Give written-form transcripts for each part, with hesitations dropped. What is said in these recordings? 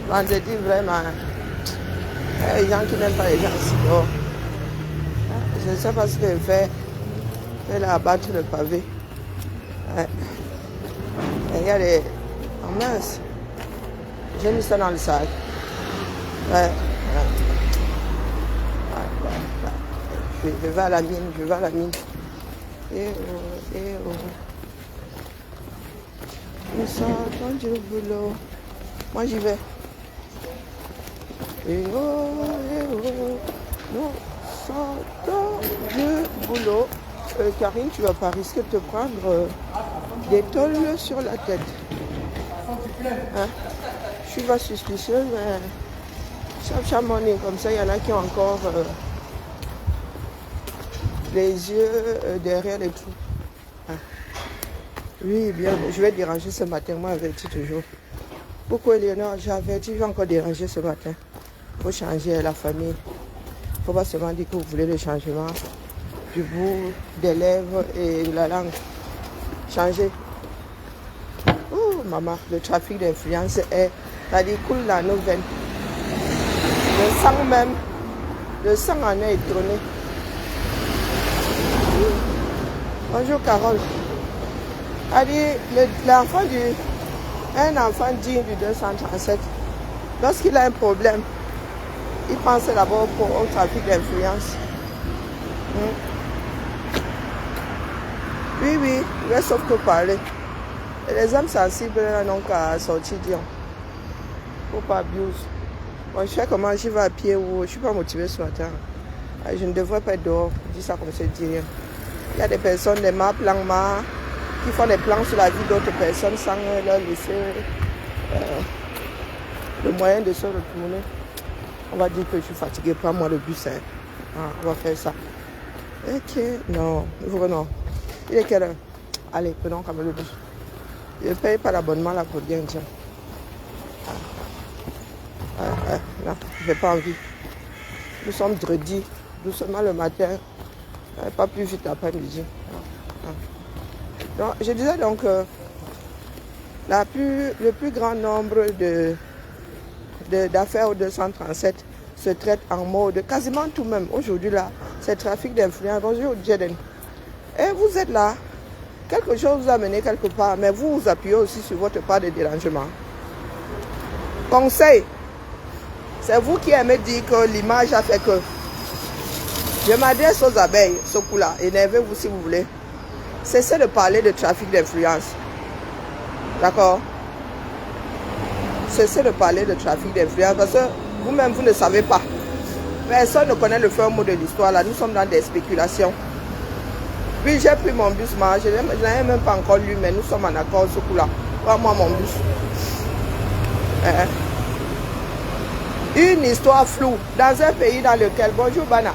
Vendredi, vraiment, les gens qui n'aiment pas les gens ici dehors. Je ne sais pas ce qu'elle fait. Elle a abattu le pavé. Ouais. Et il y a des... Oh mince. J'ai mis ça dans le sac. Ouais. Je vais à la mine, je vais à la mine. Et oh. Nous sortons du boulot. Moi j'y vais. Et oh. Nous sortons du boulot. Karine, tu vas pas risquer de te prendre des tôles sur la tête. Hein? Je suis pas suspicieuse, mais chaque morning comme ça, il y en a qui ont encore les yeux derrière les trous. Hein? Oui, bien, je vais déranger ce matin, moi averti toujours. Pourquoi Léonore, j'ai averti, je vais encore déranger ce matin. Il faut changer la famille. Il ne faut pas seulement dire que vous voulez le changement du bout des lèvres et de la langue. Changer. Oh, maman, le trafic d'influence est... C'est-à-dire, coule dans nos veines. Le sang en est étonné. Bonjour Carole. Un enfant digne du 237, lorsqu'il a un problème, il pense d'abord au trafic d'influence. Oui, il va sauf que parler. Et les hommes sensibles n'ont qu'à sortir dire. Faut pas abuse. Bon, je fais comment, j'y vais à pied ou je ne suis pas motivée ce matin. Je ne devrais pas être dehors. Je dis ça comme ça, je dis rien. Il y a des personnes, des plans qui font des plans sur la vie d'autres personnes sans leur laisser le moyen de se retourner. On va dire que je suis fatiguée, prends-moi le bus. On va faire ça. Ok, non, non. Il est quelle heure? Allez, prenons quand même le bus. Je ne paye pas l'abonnement là pour rien, tiens. Non, je n'ai pas envie. Nous sommes jeudi, doucement le matin, pas plus vite après-midi. Donc, je disais donc le plus grand nombre d'affaires au 237 se traite en mode quasiment tout même. Aujourd'hui là, c'est trafic d'influence. Bonjour Jaden. Et vous êtes là, quelque chose vous a mené quelque part, mais vous vous appuyez aussi sur votre part de dérangement. Conseil, c'est vous qui aimez dire que l'image a fait que. Je m'adresse aux abeilles, ce coup-là, énervez-vous si vous voulez. Cessez de parler de trafic d'influence. D'accord? Cessez de parler de trafic d'influence parce que vous-même, vous ne savez pas. Personne ne connaît le fin mot de l'histoire là. Nous sommes dans des spéculations. Puis j'ai pris mon bus, je n'avais même pas encore lu, mais nous sommes en accord ce coup-là. Moi, mon bus. Une histoire floue dans un pays dans lequel, bonjour Bana,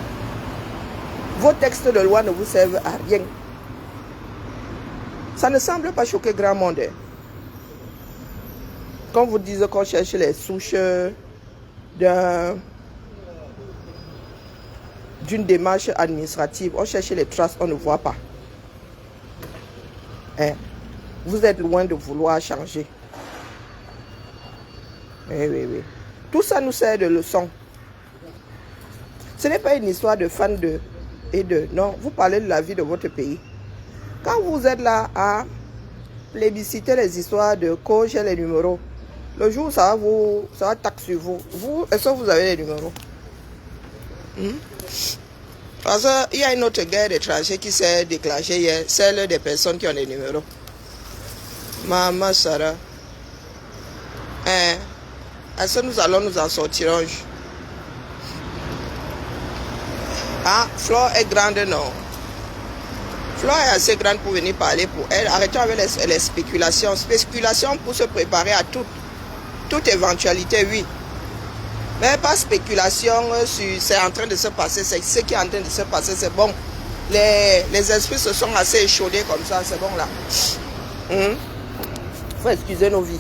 vos textes de loi ne vous servent à rien. Ça ne semble pas choquer grand monde. Quand vous dites qu'on cherche les souches d'une démarche administrative, on cherche les traces, on ne voit pas. Vous êtes loin de vouloir changer. Oui. Tout ça nous sert de leçon. Ce n'est pas une histoire de fans non, vous parlez de la vie de votre pays. Quand vous êtes là à plébisciter les histoires de coach et les numéros, le jour où ça va taxer sur vous. Est-ce que vous avez les numéros? Parce qu'il y a une autre guerre d'étrangers qui s'est déclenchée hier, celle des personnes qui ont les numéros. Maman Sarah. Est-ce que nous allons nous en sortir un jour? Flore est grande, non? Flore est assez grande pour venir parler pour elle. Arrêtons avec les spéculations. Spéculation pour se préparer à toute éventualité, oui. Mais pas spéculation sur c'est en train de se passer. C'est ce qui est en train de se passer, c'est bon. Les esprits se sont assez échaudés comme ça, c'est bon là. Faut excuser nos vies.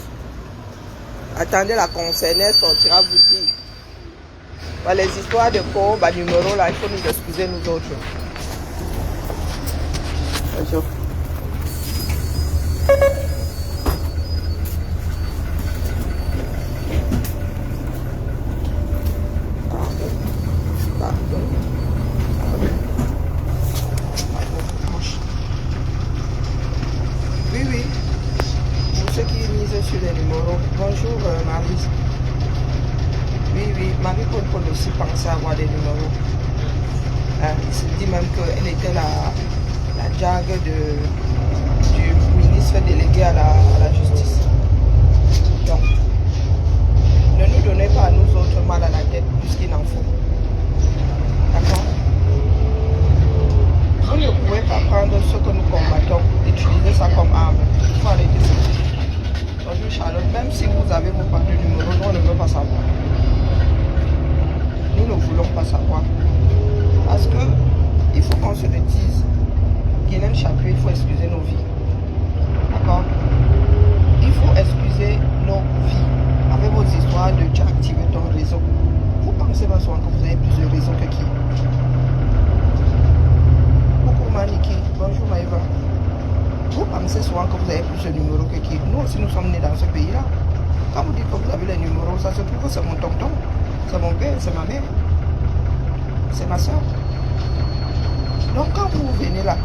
Attendez, la concernée sortira vous dire. Les histoires de courbe à numéro là, il faut nous excuser nous autres. Bonjour. Bonjour Marie. Oui, Marie-Paul aussi pensait avoir des numéros. Il se dit même qu'elle était la diague du ministre délégué à la justice. Donc, ne nous donnez pas à nous autres mal à la tête plus qu'il n'en faut. D'accord? Vous ne pouvez pas prendre ce que nous combattons, utiliser ça comme arme. Il faut arrêter ça. Bonjour Charlotte, même si vous avez vos papiers numéros, nous on ne veut pas savoir. Nous ne voulons pas savoir. Parce que il faut qu'on se le dise. Guylaine Chapuis, il faut excuser nos vies. D'accord? Il faut excuser nos vies. Avec vos histoires de tu as activé ton réseau. Vous pensez pas souvent que vous avez plus de réseaux que qui? Coucou Maniki, bonjour Maïva. Vous pensez souvent que vous avez plus de numéros que qui? Nous aussi nous sommes nés dans ce pays-là. Quand vous dites que vous avez les numéros, ça se trouve que c'est mon tonton, c'est mon père, c'est ma mère, c'est ma soeur. Donc quand vous venez là,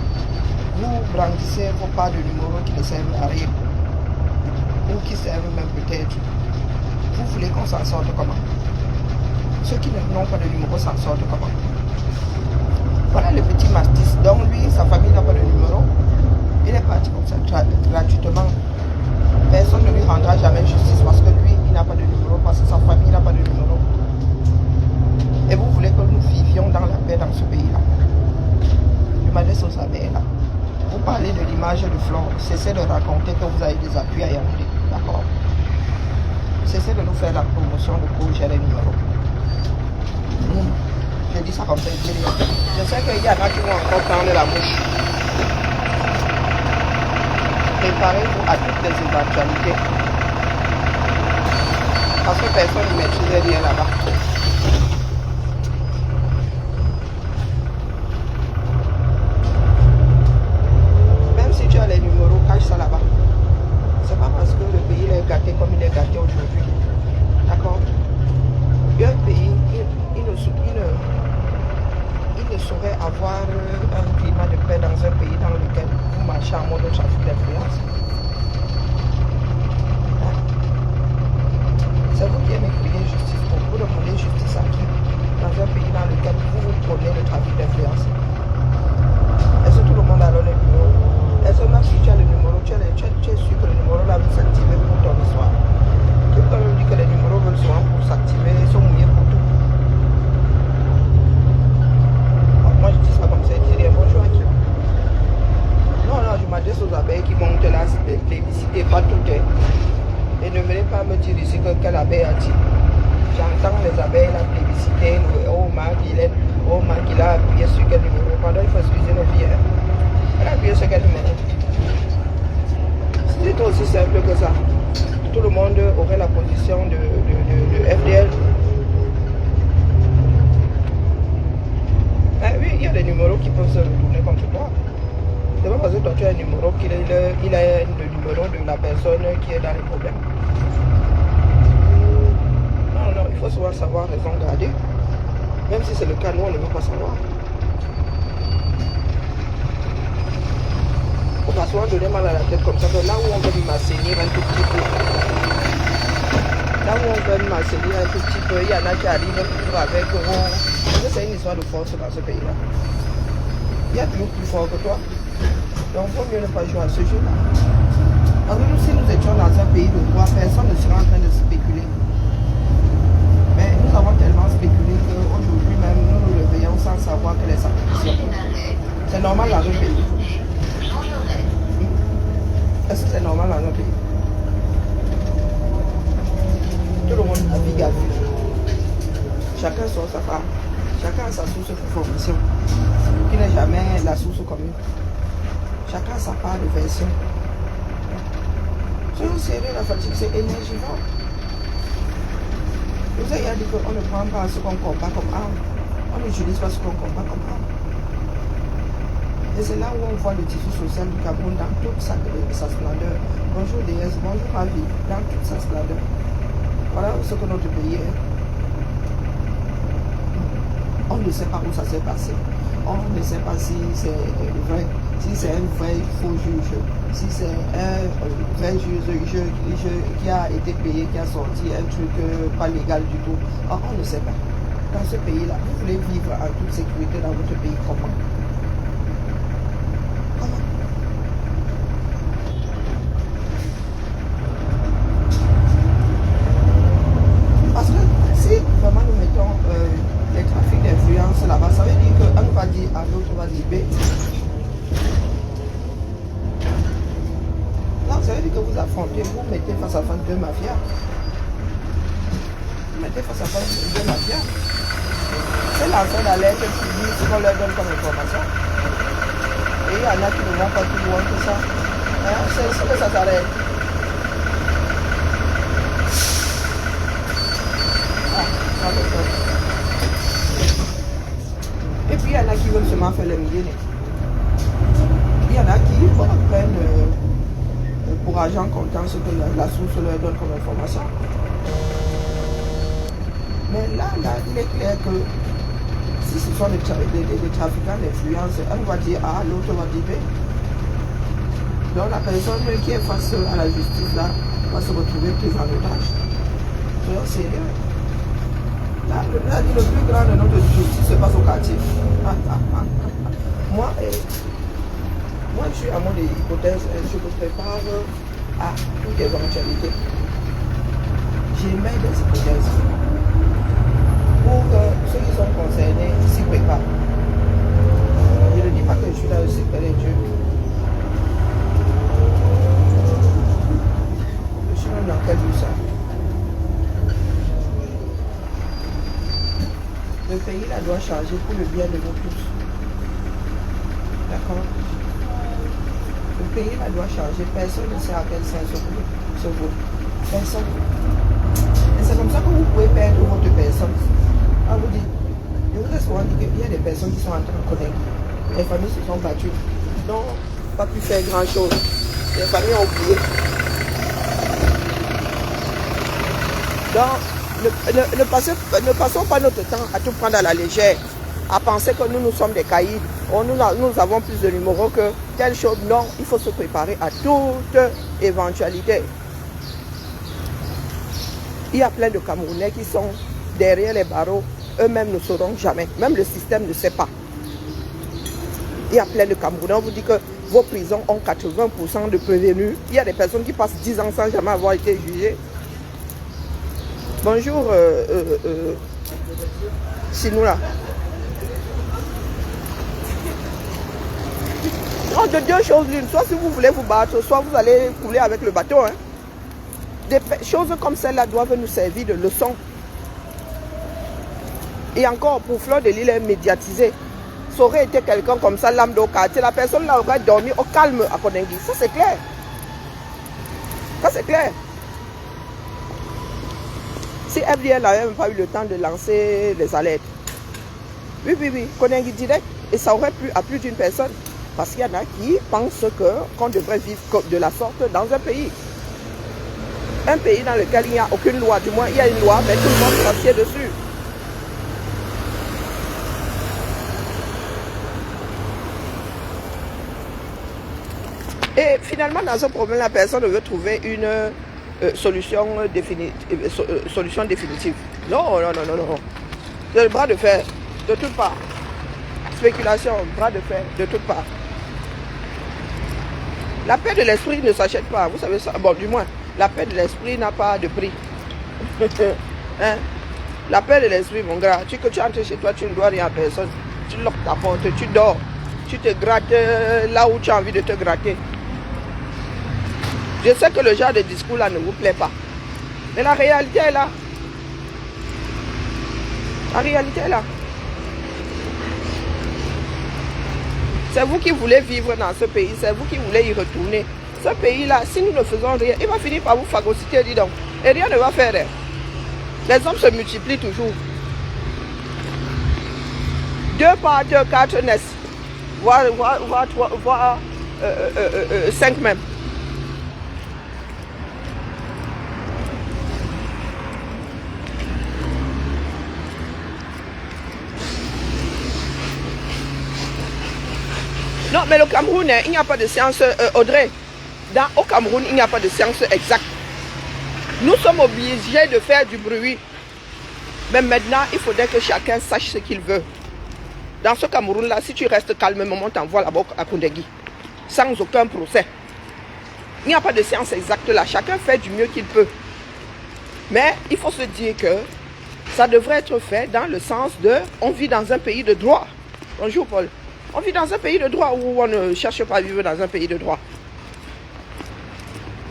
vous brandissez vos pas de numéros qui ne servent à rien, ou qui servent même peut-être. Vous voulez qu'on s'en sorte comment? Ceux qui n'ont pas de numéro s'en sortent comment? Voilà le petit Martis. Donc lui, sa famille n'a pas de numéro. Il est parti comme ça gratuitement. Personne ne lui rendra jamais justice parce que lui, il n'a pas de numéro, parce que sa famille n'a pas de numéro. Et vous voulez que nous vivions dans la paix dans ce pays-là? Je m'adresse aux abeilles là. Vous parlez de l'image de Flore. Cessez de raconter que vous avez des appuis à Yaoundé. D'accord? Cessez de nous faire la promotion de cours, j'ai les numéros. Je dis ça comme ça, je dis rien. Je sais qu'il y en a qui vont encore prendre la mouche. Préparez-vous à toutes les éventualités. Parce que personne ne maîtrisait rien là-bas. Même si tu as les numéros, cache ça là-bas. C'est pas parce que le pays est gâté comme il est gâté aujourd'hui. D'accord? Un pays, il ne saurait avoir un climat de paix dans un pays dans lequel vous marchez en mode trafic d'influence. C'est vous qui aimez crier justice pour vous demander justice à qui? Dans un pays dans lequel vous prenez le trafic d'influence. Est-ce que tout le monde a le numéro? Est-ce que même si tu as le numéro, tu es sûr que le numéro là va s'activer pour ton histoire? Quelqu'un me dit que les numéros veulent souvent pour s'activer, ils sont mouillés pour tout. Moi je dis ça comme ça, je dis rien, bonjour à qui? Non, je m'adresse aux abeilles qui montent là, plébisciter, pas tout est. Et ne venez pas me dire ici que quelle abeille a dit. J'entends les abeilles là plébisciter, oh Marc, il a appuyé sur quel numéro. Pendant il faut excuser nos vies. Hein. Elle a appuyé sur quel numéro. C'était aussi simple que ça. Tout le monde aurait la position de FDL. Ah oui, il y a des numéros qui peuvent se retourner contre toi. C'est pas parce que toi tu as un numéro qu'il a le numéro de la personne qui est dans les problèmes. Non, il faut souvent savoir raison garder. Même si c'est le cas, nous on ne veut pas savoir. On va souvent donner mal à la tête comme ça, que là où on veut m'assainir un tout petit peu. Là où on veut m'assainir un tout petit peu, il y en a qui arrivent toujours avec parce que c'est une histoire de force dans ce pays-là. Il y a toujours plus fort que toi. Donc il vaut mieux ne pas jouer à ce jeu-là. Parce que nous, si nous étions dans un pays de droit, personne ne serait en train de spéculer. Mais nous avons tellement spéculé qu'aujourd'hui même, nous nous réveillons sans savoir quelle est sa position. C'est normal dans un pays. Est-ce que c'est normal dans un pays? Tout le monde navigue à vue. Chacun sort sa part. Chacun a sa source de formation, qui n'est jamais la source commune. Chacun a sa part de version. Sur une série, la fatigue, c'est énergivore. Vous avez dit qu'on ne prend pas ce qu'on combat comme arme. On n'utilise pas ce qu'on combat comme arme. Et c'est là où on voit le tissu social du Cameroun dans toute sa splendeur. Bonjour DS, bonjour ma vie, dans toute sa splendeur. Voilà ce que notre pays est. On ne sait pas où ça s'est passé. On ne sait pas si c'est vrai, si c'est un vrai faux juge, Si c'est un vrai jeu qui a été payé, qui a sorti un truc pas légal du tout, on ne sait pas. Dans ce pays-là, vous voulez vivre en toute sécurité dans votre pays comment? Comment? Parce que si vraiment nous mettons les trafics d'influence là-bas, ça veut dire qu'un va dire A, l'autre va dire B. Non, ça veut dire que vous affrontez, vous mettez face à face deux mafias. Vous mettez face à face deux mafias. C'est lanceur d'alerte qui dit ce qu'on leur donne comme information. Et il y en a qui ne vont pas plus loin que ça. Hein? C'est ce que ça s'arrête. Et puis il y en a qui veulent seulement faire le millier. Il y en a qui prennent pour argent comptant ce que la source leur donne comme information. Mais là, il est clair que si ce sont des trafiquants d'influence, un va dire A, l'autre va dire B. Donc la personne qui est face à la justice là va se retrouver prise en otage. C'est sérieux. Là, le plus grand de notre justice se passe au quartier. Moi, je suis à mon hypothèse, je me prépare à toute éventualité. J'émets des hypothèses pour que ceux qui sont concernés s'y préparent. Je ne dis pas que je suis dans le secret des dieux. Je suis même dans quel but ça? Le pays là doit changer pour le bien de nous tous. D'accord? Le pays là doit changer. Personne ne sait à quel sens se vaut. Personne. Et c'est comme ça que vous pouvez perdre votre personne. Ah, vous dites, je vous ai souvent dit qu'il y a des personnes qui sont en train de connaître. Les familles se sont battues. Donc, pas pu faire grand chose. Les familles ont oublié. Donc, ne passons pas notre temps à tout prendre à la légère, à penser que nous sommes des caïds. Nous avons plus de numéros que telle chose. Non, il faut se préparer à toute éventualité. Il y a plein de Camerounais qui sont derrière les barreaux. Eux-mêmes ne sauront jamais. Même le système ne sait pas. Il y a plein de Camerounais. On vous dit que vos prisons ont 80% de prévenus. Il y a des personnes qui passent 10 ans sans jamais avoir été jugées. Bonjour, Sinoula. Non, de deux choses l'une. Soit si vous voulez vous battre, soit vous allez couler avec le bateau. Hein. Des choses comme celle-là doivent nous servir de leçon. Et encore, pour Fleur de Lille est médiatisé. Ça aurait été quelqu'un comme ça, lambda au quartier. La personne là aurait dormi au calme à Koningui. Ça c'est clair. Ça c'est clair. Si FDL n'avait même pas eu le temps de lancer les alertes. Oui, Koningui direct. Et ça aurait plu à plus d'une personne. Parce qu'il y en a qui pensent qu'on devrait vivre de la sorte dans un pays. Un pays dans lequel il n'y a aucune loi. Du moins, il y a une loi, mais tout le monde s'assied dessus. Et finalement, dans ce problème, la personne veut trouver une solution définitive. Non. C'est le bras de fer, de toutes parts. Spéculation, bras de fer, de toutes parts. La paix de l'esprit ne s'achète pas, vous savez ça. Bon, du moins, la paix de l'esprit n'a pas de prix. Hein? La paix de l'esprit, mon gars, tu entres chez toi, tu ne dois rien à personne. Tu loques ta porte, tu dors. Tu te grattes là où tu as envie de te gratter. Je sais que le genre de discours là ne vous plaît pas. Mais la réalité est là. La réalité est là. C'est vous qui voulez vivre dans ce pays. C'est vous qui voulez y retourner. Ce pays-là, si nous ne faisons rien, il va finir par vous phagocyter, dis donc. Et rien ne va faire. Les hommes se multiplient toujours. 2 par 2, 4 naissent. Voire 5 même. Non, mais le Cameroun, il n'y a pas de science, Audrey. Au Cameroun, il n'y a pas de science exacte. Nous sommes obligés de faire du bruit. Mais maintenant, il faudrait que chacun sache ce qu'il veut. Dans ce Cameroun-là, si tu restes calmement, on t'envoie là-bas à Koundegui. Sans aucun procès. Il n'y a pas de science exacte là. Chacun fait du mieux qu'il peut. Mais il faut se dire que ça devrait être fait dans le sens de... On vit dans un pays de droit. Bonjour Paul. On vit dans un pays de droit où on ne cherche pas à vivre dans un pays de droit.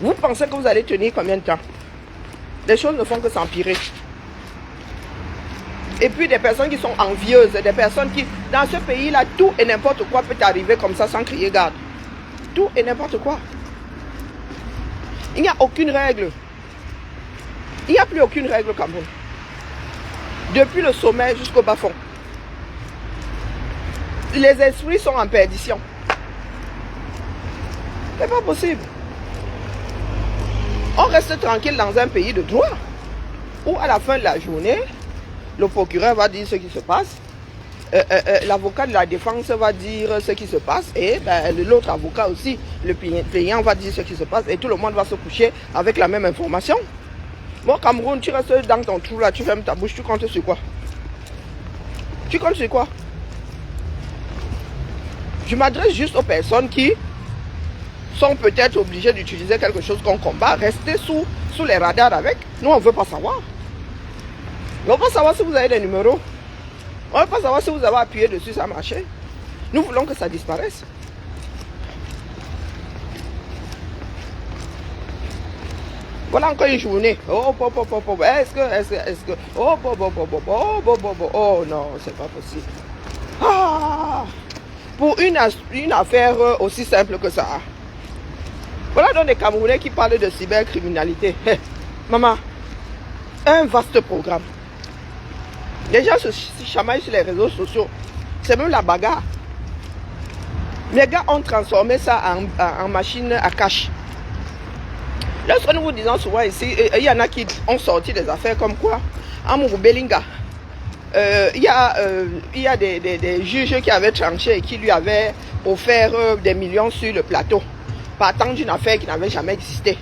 Vous pensez que vous allez tenir combien de temps? Les choses ne font que s'empirer. Et puis des personnes qui sont envieuses, des personnes qui... Dans ce pays-là, tout et n'importe quoi peut arriver comme ça sans crier garde. Tout et n'importe quoi. Il n'y a aucune règle. Il n'y a plus aucune règle au Cameroun. Depuis le sommet jusqu'au bas-fond. Les esprits sont en perdition. C'est pas possible. On reste tranquille dans un pays de droit. Où à la fin de la journée, le procureur va dire ce qui se passe. L'avocat de la défense va dire ce qui se passe. Et l'autre avocat aussi, le plaignant va dire ce qui se passe. Et tout le monde va se coucher avec la même information. Bon, Cameroun, tu restes dans ton trou là, tu fermes ta bouche, tu comptes sur quoi? Tu comptes sur quoi? Je m'adresse juste aux personnes qui sont peut-être obligées d'utiliser quelque chose qu'on combat. Restez sous les radars avec. Nous, on ne veut pas savoir. On ne veut pas savoir si vous avez des numéros. On ne veut pas savoir si vous avez appuyé dessus, ça a marché. Nous voulons que ça disparaisse. Voilà encore une journée. Oh, est-ce que, oh non, c'est pas possible. Ah, pour une affaire aussi simple que ça. Voilà donc des Camerounais qui parlent de cybercriminalité. Maman, un vaste programme. Les gens se chamaillent sur les réseaux sociaux. C'est même la bagarre. Les gars ont transformé ça en machine à cash. Lorsque nous vous disons souvent ici, il y en a qui ont sorti des affaires comme quoi, à Belinga, il y a des juges qui avaient tranché et qui lui avaient offert des millions sur le plateau, partant d'une affaire qui n'avait jamais existé.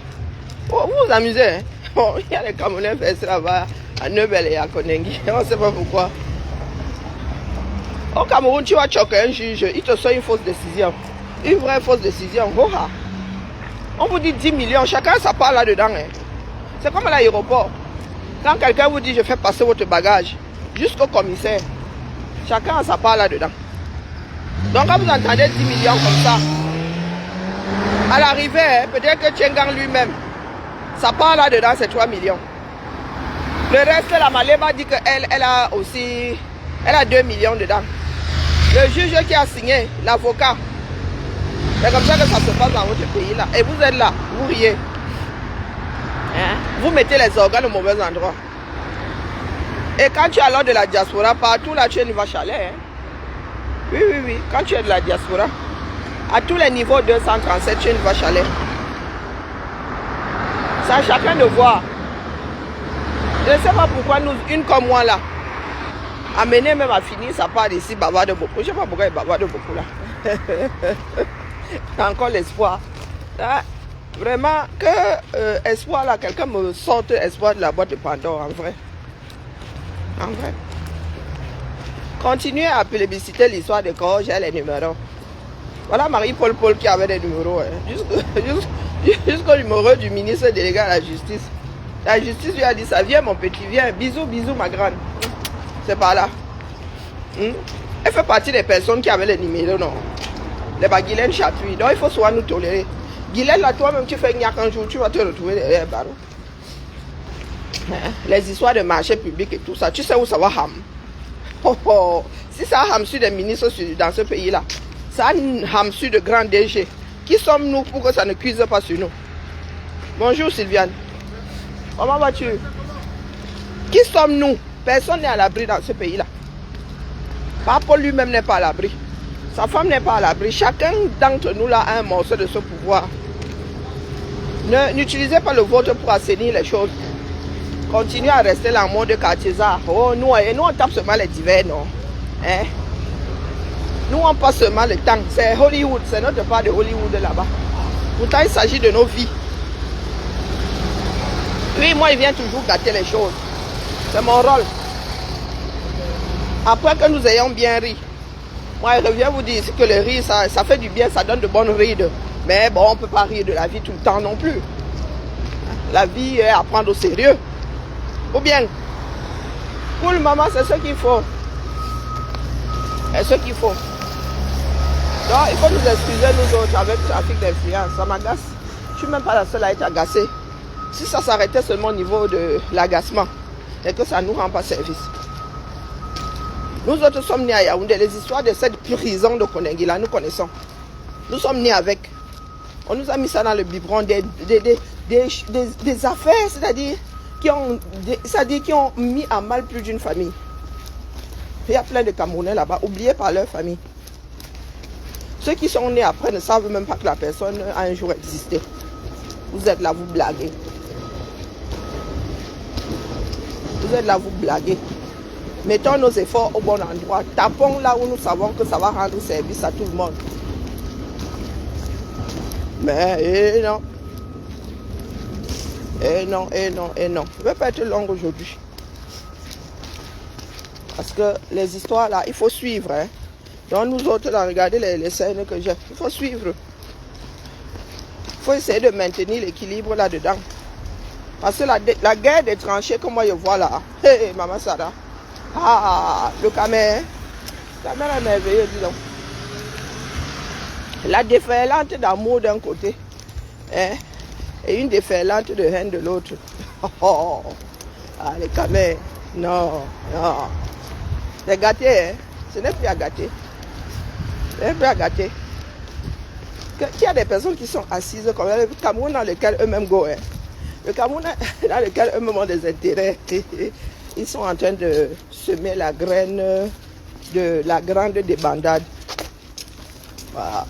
Oh, vous vous amusez, hein? Bon, il y a des Camerounais qui font ça là-bas, à Neubel et à Konengi, on ne sait pas pourquoi. Au Cameroun, tu vas choquer un juge, il te sort une fausse décision, une vraie fausse décision. On vous dit 10 millions, chacun ça part là-dedans. Hein. C'est comme à l'aéroport. Quand quelqu'un vous dit je fais passer votre bagage jusqu'au commissaire, chacun ça part là-dedans. Donc quand vous entendez 10 millions comme ça, à l'arrivée, hein, peut-être que Tchengang lui-même, ça part là-dedans, c'est 3 millions. Le reste, la Maléba dit qu'elle a aussi, elle a 2 millions dedans. Le juge qui a signé, l'avocat, c'est comme ça que ça se passe dans votre pays là. Et vous êtes là, vous riez. Hein? Vous mettez les organes au mauvais endroit. Et quand tu es alors de la diaspora, partout là tu es une vache à lait. Hein? Oui. Quand tu es de la diaspora, à tous les niveaux 237, tu es une vache à lait. C'est à chacun de voir. Je ne sais pas pourquoi nous, une comme moi là, amener même à finir sa part ici, bavard de beaucoup. Je ne sais pas pourquoi il bavard de beaucoup là. Encore l'espoir. Vraiment, que espoir là, quelqu'un me sorte espoir de la boîte de Pandore, en vrai. En vrai. Continuez à plébisciter l'histoire de corps, j'ai les numéros. Voilà Marie-Paul qui avait des numéros. Hein. Jusqu'au numéro du ministre délégué à la justice. La justice lui a dit ça, viens mon petit, viens. Bisous, ma grande. C'est pas là. Elle fait partie des personnes qui avaient les numéros, non. Les Guylaine chatouille. Donc il faut souvent nous tolérer. Guylaine, là, toi-même, tu fais une un jour, tu vas te retrouver derrière barreau. Les histoires de marché public et tout ça, tu sais où ça va ham. Si ça ham sur des ministres dans ce pays-là, ça ham sur de grands DG. Qui sommes-nous pour que ça ne cuise pas sur nous? Bonjour Sylviane. Comment vas-tu? Qui sommes-nous? Personne n'est à l'abri dans ce pays-là. Papa lui-même n'est pas à l'abri. Sa femme n'est pas à l'abri. Chacun d'entre nous là a un morceau de ce pouvoir. N'utilisez pas le vôtre pour assainir les choses. Continuez à rester là en mode quartier-ça. Oh, nous on tape seulement les divers, non? Hein? Nous on passe seulement le temps. C'est Hollywood, c'est notre part de Hollywood là-bas. Pourtant, il s'agit de nos vies. Oui, moi, il vient toujours gâter les choses. C'est mon rôle. Après que nous ayons bien ri, moi, je reviens vous dire que le rire, ça fait du bien, ça donne de bonnes rides. Mais bon, on ne peut pas rire de la vie tout le temps non plus. La vie est à prendre au sérieux. Ou bien, pour le moment, c'est ce qu'il faut. C'est ce qu'il faut. Donc, il faut nous excuser, nous autres, avec le trafic d'influence. Ça m'agace. Je ne suis même pas la seule à être agacée. Si ça s'arrêtait seulement au niveau de l'agacement, et que ça ne nous rend pas service. Nous autres sommes nés à Yaoundé. Les histoires de cette prison de Konengi, là, nous connaissons. Nous sommes nés avec. On nous a mis ça dans le biberon, des affaires, c'est-à-dire qui ont mis à mal plus d'une famille. Il y a plein de Camerounais là-bas, oubliés par leur famille. Ceux qui sont nés après ne savent même pas que la personne a un jour existé. Vous êtes là, vous blaguez. Vous êtes là, vous blaguez. Mettons nos efforts au bon endroit. Tapons là où nous savons que ça va rendre service à tout le monde. Mais non. Et non. Je ne vais pas être longue aujourd'hui. Parce que les histoires là, il faut suivre. Hein. Donc nous autres, là, regardez les scènes que j'ai. Il faut suivre. Il faut essayer de maintenir l'équilibre là-dedans. Parce que la guerre des tranchées que moi je vois là. Hé, Maman Sarah. Ah, le Camer. Le Camer est merveilleux, dis donc. La déferlante d'amour d'un côté. Hein, et une déferlante de haine de l'autre. Ah, les Camer. Non. C'est gâté, hein. Ce n'est plus à gâter. Ce n'est plus à gâter. Il y a des personnes qui sont assises comme le Cameroun dans lequel eux-mêmes go. Hein. Le Cameroun dans lequel eux-mêmes ont des intérêts. Ils sont en train de semer la graine de la grande débandade. Voilà.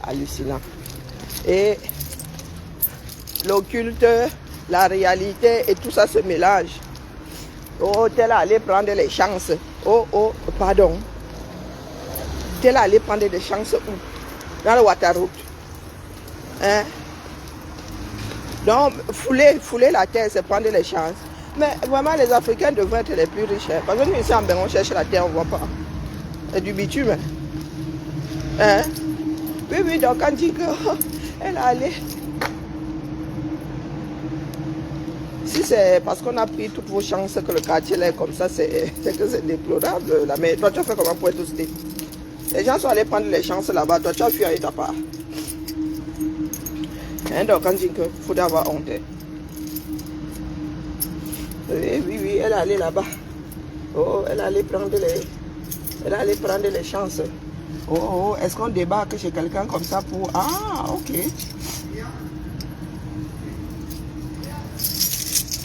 Hallucinant. Et l'occulte, la réalité et tout ça se mélange. Oh, t'es allé prendre les chances. Oh, pardon. T'es allé prendre des chances où? Dans le Waterroute. Hein? Donc, fouler la terre, c'est prendre les chances. Mais vraiment, les Africains devraient être les plus riches. Hein? Parce que nous, ici en Bénin, on cherche la terre, on ne voit pas. C'est du bitume. Hein? Oui, donc quand on dit qu'elle a allé. Si c'est parce qu'on a pris toutes vos chances que le quartier est comme ça, c'est que c'est déplorable. Là. Mais toi, tu as fait comment pour être hosté? Les gens sont allés prendre les chances là-bas, toi, tu as fui à ta part. Hein, donc, quand on dit qu'il faut avoir honte. Oui, elle est allée là-bas. Oh, elle est allée prendre les chances. Oh, est-ce qu'on débarque chez quelqu'un comme ça pour... Ah, ok.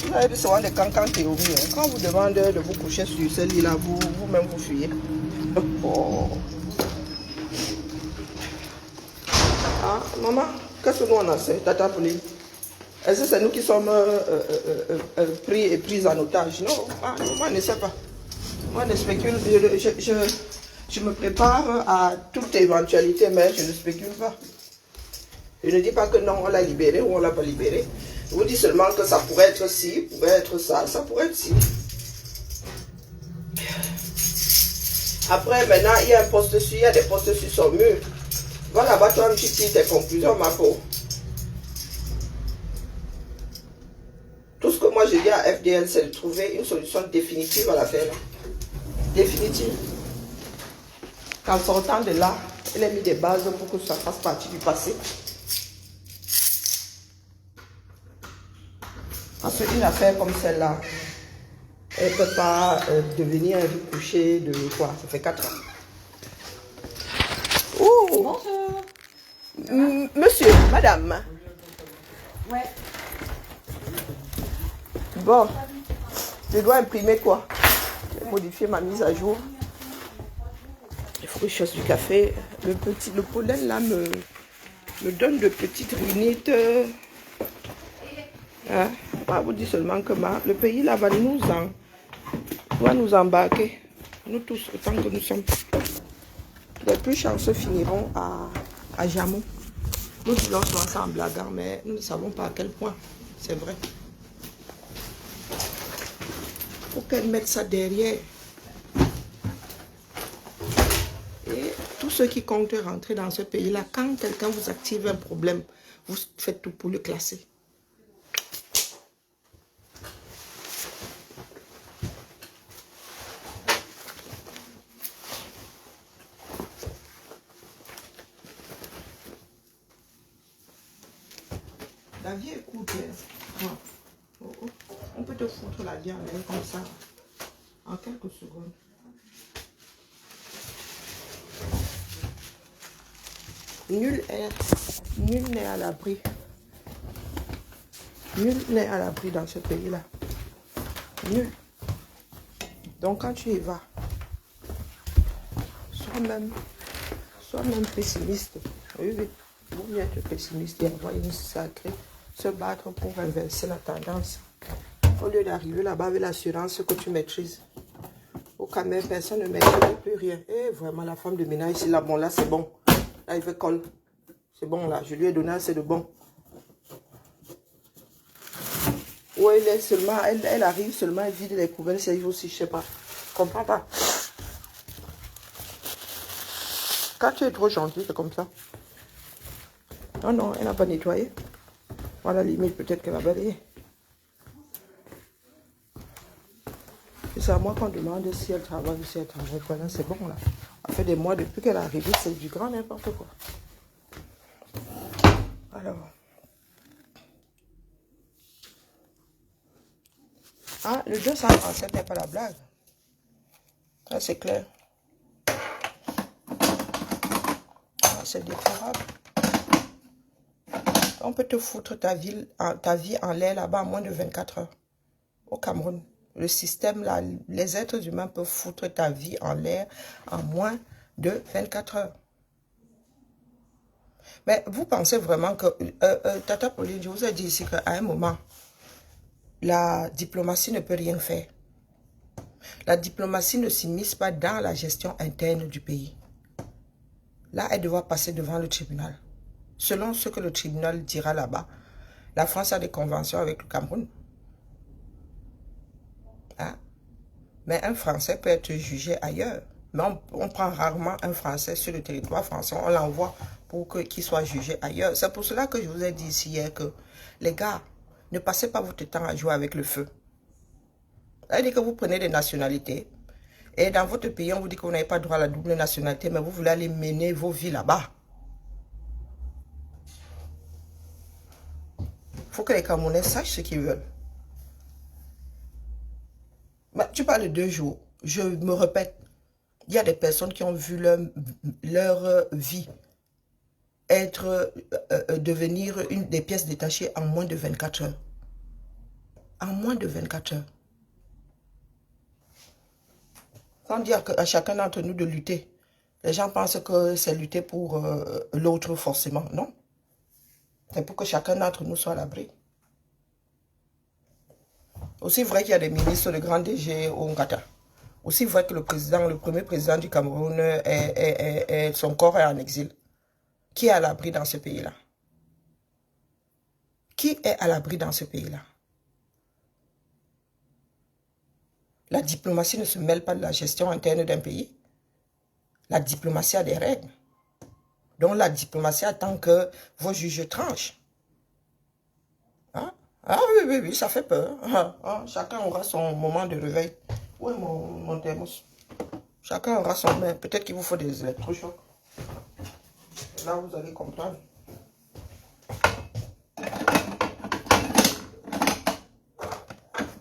Vous avez souvent des cancans théories. Hein. Quand on vous demande de vous coucher sur ce lit-là, vous-même vous fuyez. Oh. Ah, maman, qu'est-ce que nous on a fait, Tata Pouline? Est-ce que c'est nous qui sommes pris et prises en otage? Non, moi je ne sais pas. Moi je spécule, je me prépare à toute éventualité, mais je ne spécule pas. Je ne dis pas que non, on l'a libéré ou on ne l'a pas libéré. Je vous dis seulement que ça pourrait être ci, pourrait être ça, ça pourrait être ci. Après, maintenant, il y a un poste dessus, il y a des postes sur son mur. Va là-bas, toi, tu tires tes conclusions, ma peau. Tout ce que moi je dis à FDL, c'est de trouver une solution définitive à l'affaire. Définitive. Qu'en sortant de là, elle a mis des bases pour que ça fasse partie du passé. Parce qu'une affaire comme celle-là, elle ne peut pas devenir un coucher de quoi? Ça fait 4 ans. Oh. Bonjour. Monsieur, madame. Ouais. Bon, je dois imprimer quoi? Je vais modifier ma mise à jour. Il faut que je fasse du café. Le pollen là me donne de petites rhinites. Hein? On vous dit seulement que le pays là va nous embarquer. Nous tous, autant que nous sommes. Les plus chanceux finiront à à Jamou. Nous disons souvent ça en blaguant, mais nous ne savons pas à quel point c'est vrai. Pour qu'elle mette ça derrière. Et tous ceux qui comptent rentrer dans ce pays-là, quand quelqu'un vous active un problème, vous faites tout pour le classer. La vie est courte. On peut te foutre la vie en l'air comme ça, en quelques secondes. Nul n'est à l'abri. Nul n'est à l'abri dans ce pays-là. Nul. Donc quand tu y vas, sois même pessimiste. Oui, oui. Il vaut mieux être pessimiste et avoir une sacrée, se battre pour inverser la tendance. Au lieu d'arriver là-bas avec l'assurance que tu maîtrises. Au Cameroun, personne ne maîtrise plus rien. Et vraiment, la femme de ménage ici, là, bon, là, c'est bon. Là, il veut colle. C'est bon, là. Je lui ai donné assez de bon. Ou elle est seulement, elle arrive seulement, elle vide les poubelles, c'est aussi, je sais pas. Je comprends pas. Quand tu es trop gentil, c'est comme ça. Non, non, elle n'a pas nettoyé. À la limite, peut-être qu'elle va balayer. C'est à moi qu'on demande si elle travaille ou si elle travaille. Voilà, c'est bon là. Ça fait des mois depuis qu'elle est arrivée, c'est du grand n'importe quoi. Alors. Ah, le 237 n'est pas la blague. Ça, c'est clair. Ah, c'est déplorable. On peut te foutre ta vie en l'air là-bas en moins de 24 heures. Au Cameroun. Le système, là, les êtres humains peuvent foutre ta vie en l'air en moins de 24 heures. Mais vous pensez vraiment que... Tata Pauline, je vous ai dit ici qu'à un moment, la diplomatie ne peut rien faire. La diplomatie ne s'immisce pas dans la gestion interne du pays. Là, elle doit passer devant le tribunal. Selon ce que le tribunal dira là-bas, la France a des conventions avec le Cameroun. Hein? Mais un Français peut être jugé ailleurs. Mais on prend rarement un Français sur le territoire français. On l'envoie pour qu'il soit jugé ailleurs. C'est pour cela que je vous ai dit ici hier que, les gars, ne passez pas votre temps à jouer avec le feu. C'est-à-dire que vous prenez des nationalités. Et dans votre pays, on vous dit que vous n'avez pas droit à la double nationalité, mais vous voulez aller mener vos vies là-bas. Il faut que les Camerounais sachent ce qu'ils veulent. Mais tu parles de 2 jours. Je me répète, il y a des personnes qui ont vu leur vie devenir une des pièces détachées en moins de 24 heures. En moins de 24 heures. Sans dire à chacun d'entre nous de lutter. Les gens pensent que c'est lutter pour l'autre forcément. Non. C'est pour que chacun d'entre nous soit à l'abri. Aussi vrai qu'il y a des ministres de grand DG au Ngata. Aussi vrai que le premier président du Cameroun, son corps est en exil. Qui est à l'abri dans ce pays-là? Qui est à l'abri dans ce pays-là? La diplomatie ne se mêle pas de la gestion interne d'un pays. La diplomatie a des règles. Donc la diplomatie attend que vos juges tranchent. Hein? Ah oui, ça fait peur. Chacun aura son moment de réveil. Où est mon thermos? Chacun aura son main. Peut-être qu'il vous faut des électrochocs. Là, vous allez comprendre.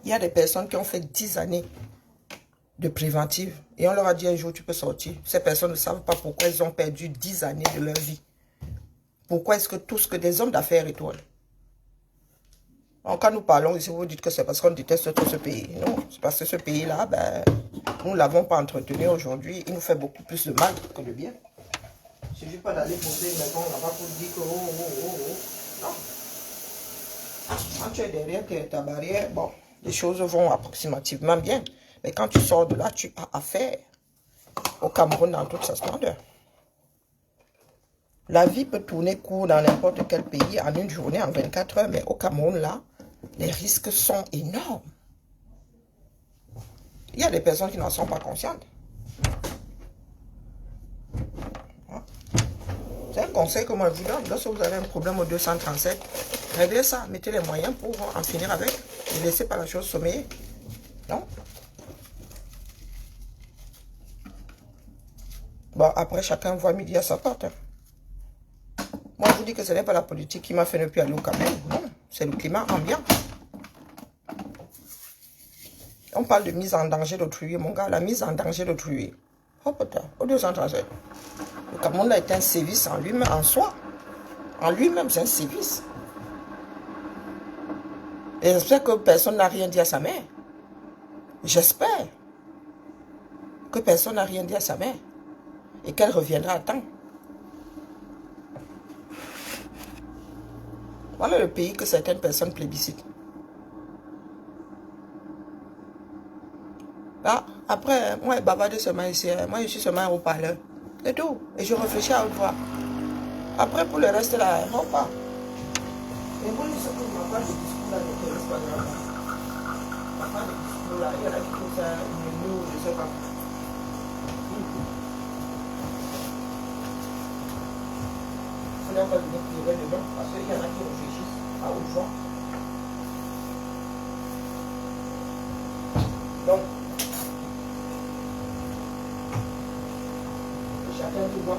Il y a des personnes qui ont fait 10 années de préventive. Et on leur a dit un jour, tu peux sortir. Ces personnes ne savent pas pourquoi ils ont perdu 10 années de leur vie. Pourquoi est-ce que tous que des hommes d'affaires étoilent? Quand nous parlons ici, vous dites que c'est parce qu'on déteste tout ce pays. Non, c'est parce que ce pays-là, nous ne l'avons pas entretenu aujourd'hui. Il nous fait beaucoup plus de mal que de bien. Il ne suffit pas d'aller poser une maison là-bas pour dire que non. Quand tu es derrière ta barrière, bon, les choses vont approximativement bien. Mais quand tu sors de là, tu as affaire au Cameroun dans toute sa splendeur. La vie peut tourner court dans n'importe quel pays en une journée, en 24 heures, mais au Cameroun, là, les risques sont énormes. Il y a des personnes qui n'en sont pas conscientes. C'est un conseil que moi je vous donne. Lorsque vous avez un problème au 237, réglez ça. Mettez les moyens pour en finir avec. Ne laissez pas la chose sommeiller. Non? Bon, après, chacun voit midi à sa porte. Moi, je vous dis que ce n'est pas la politique qui m'a fait ne plus aller au Cameroun. Non, c'est le climat ambiant. On parle de mise en danger d'autrui, mon gars. La mise en danger d'autrui. Oh putain, au 237. Le Cameroun a été un service en lui-même, en soi. En lui-même, c'est un service. Et j'espère que personne n'a rien dit à sa mère. J'espère que personne n'a rien dit à sa mère. Et qu'elle reviendra à temps. Voilà le pays que certaines personnes plébiscitent. Ah, après, moi, bavarde seulement ici. Moi, je suis seulement un haut-parleur. C'est tout. Et je réfléchis à haute voix. Après, pour le reste, là, on pas. Et moi, je sais que ma part de discours, là, n'intéresse pas grave. Ma part de discours, là, il y en a qui font ça, nous, je sais pas. Il faut pas venir tirer dedans, parce qu'il y en a qui réfléchissent à haute voix. Donc, chacun qui voit.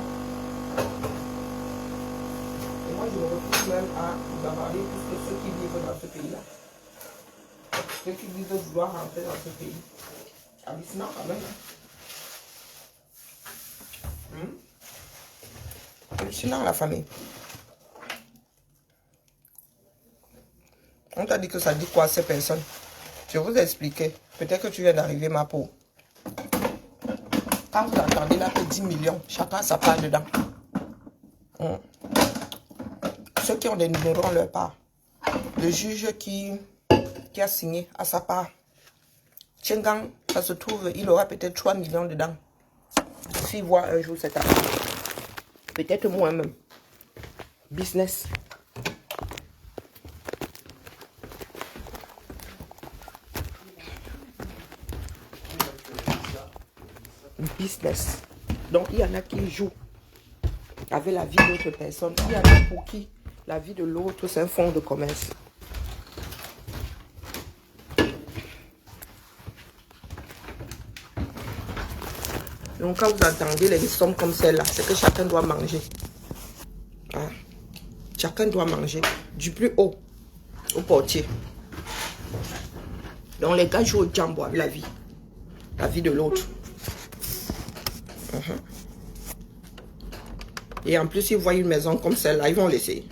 Et moi, je me retrouve même à bavarder plus que ceux qui vivent dans ce pays-là. Ceux qui disent vouloir rentrer dans ce pays. Hallucinant quand même. Hallucinant la famille. On t'a dit que ça dit quoi à ces personnes? Je vous ai expliqué. Peut-être que tu viens d'arriver, ma peau. Quand vous entendez là que 10 millions, chacun sa part dedans. Ceux qui ont des numéros ont leur part. Le juge qui a signé à sa part. Tchengang, ça se trouve, il aura peut-être 3 millions dedans. S'il voit un jour cette affaire. Peut-être moi-même. Business. Business. Donc, il y en a qui jouent avec la vie d'autres personnes. Il y en a pour qui la vie de l'autre, c'est un fonds de commerce. Donc, quand vous entendez les sommes comme celle-là, c'est que chacun doit manger. Hein? Chacun doit manger. Du plus haut au portier. Donc, les gars jouent au jambo avec la vie. La vie de l'autre. Et en plus, ils voient une maison comme celle-là, ils vont laisser.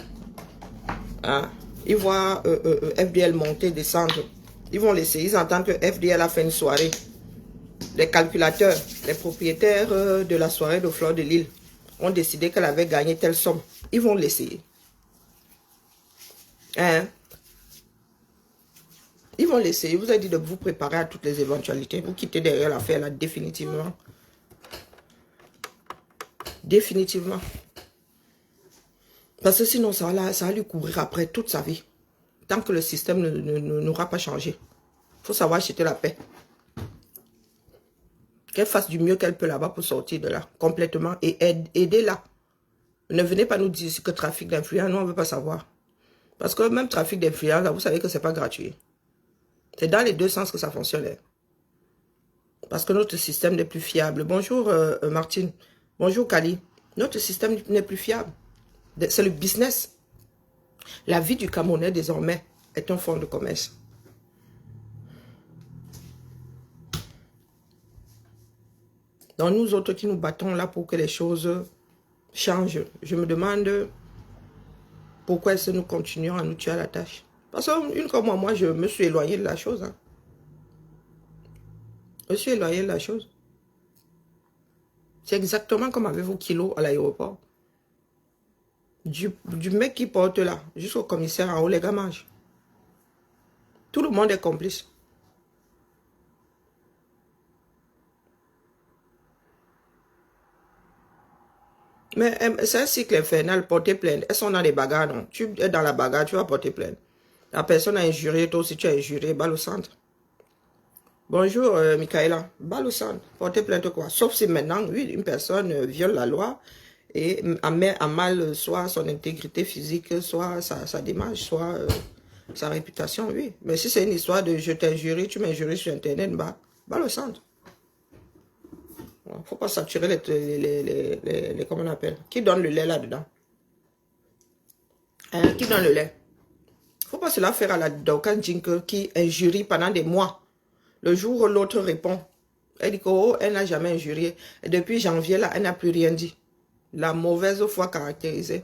Hein? Ils voient FDL monter, descendre. Ils vont laisser. Ils entendent que FDL a fait une soirée. Les calculateurs, les propriétaires de la soirée de Fleur de Lille ont décidé qu'elle avait gagné telle somme. Ils vont laisser. Hein? Ils vont laisser. Il vous a dit de vous préparer à toutes les éventualités. Vous quittez derrière l'affaire là définitivement. Définitivement. Parce que sinon, ça va lui courir après toute sa vie. Tant que le système n'aura pas changé. Il faut savoir acheter la paix. Qu'elle fasse du mieux qu'elle peut là-bas pour sortir de là. Complètement. Et aider-la. Ne venez pas nous dire que trafic d'influence. Nous, on ne veut pas savoir. Parce que même trafic d'influence, vous savez que ce n'est pas gratuit. C'est dans les deux sens que ça fonctionne. Parce que notre système n'est plus fiable. Bonjour Martine. Bonjour Kali. Notre système n'est plus fiable. C'est le business. La vie du Camerounais désormais est un fonds de commerce. Donc nous autres qui nous battons là pour que les choses changent, je me demande pourquoi est-ce que nous continuons à nous tuer à la tâche. Parce qu'une comme moi, je me suis éloigné de la chose. Hein. Je suis éloigné de la chose. C'est exactement comme avec vos kilos à l'aéroport. Du mec qui porte là, jusqu'au commissaire en haut, les gars mangent. Tout le monde est complice. Mais c'est un cycle infernal, porter plainte. Elles sont dans les bagarres, non? Tu es dans la bagarre, tu vas porter plainte. La personne a injurié, toi aussi tu as injurié, balle au centre. Bonjour, Michaela. Balle au centre. Porter plainte quoi? Sauf si maintenant, oui, une personne viole la loi et met à mal soit son intégrité physique, soit sa démarche, soit sa réputation, oui. Mais si c'est une histoire de je t'injurie, tu m'injuries sur Internet, balle au centre. Faut pas saturer les comment on appelle? Qui donne le lait là-dedans? Hein, qui donne le lait? Faut pas se la faire à la Daukan Jinke qui injurie pendant des mois. Le jour où l'autre répond, elle dit qu'elle n'a jamais injurié. Et depuis janvier, là, elle n'a plus rien dit. La mauvaise foi caractérisée.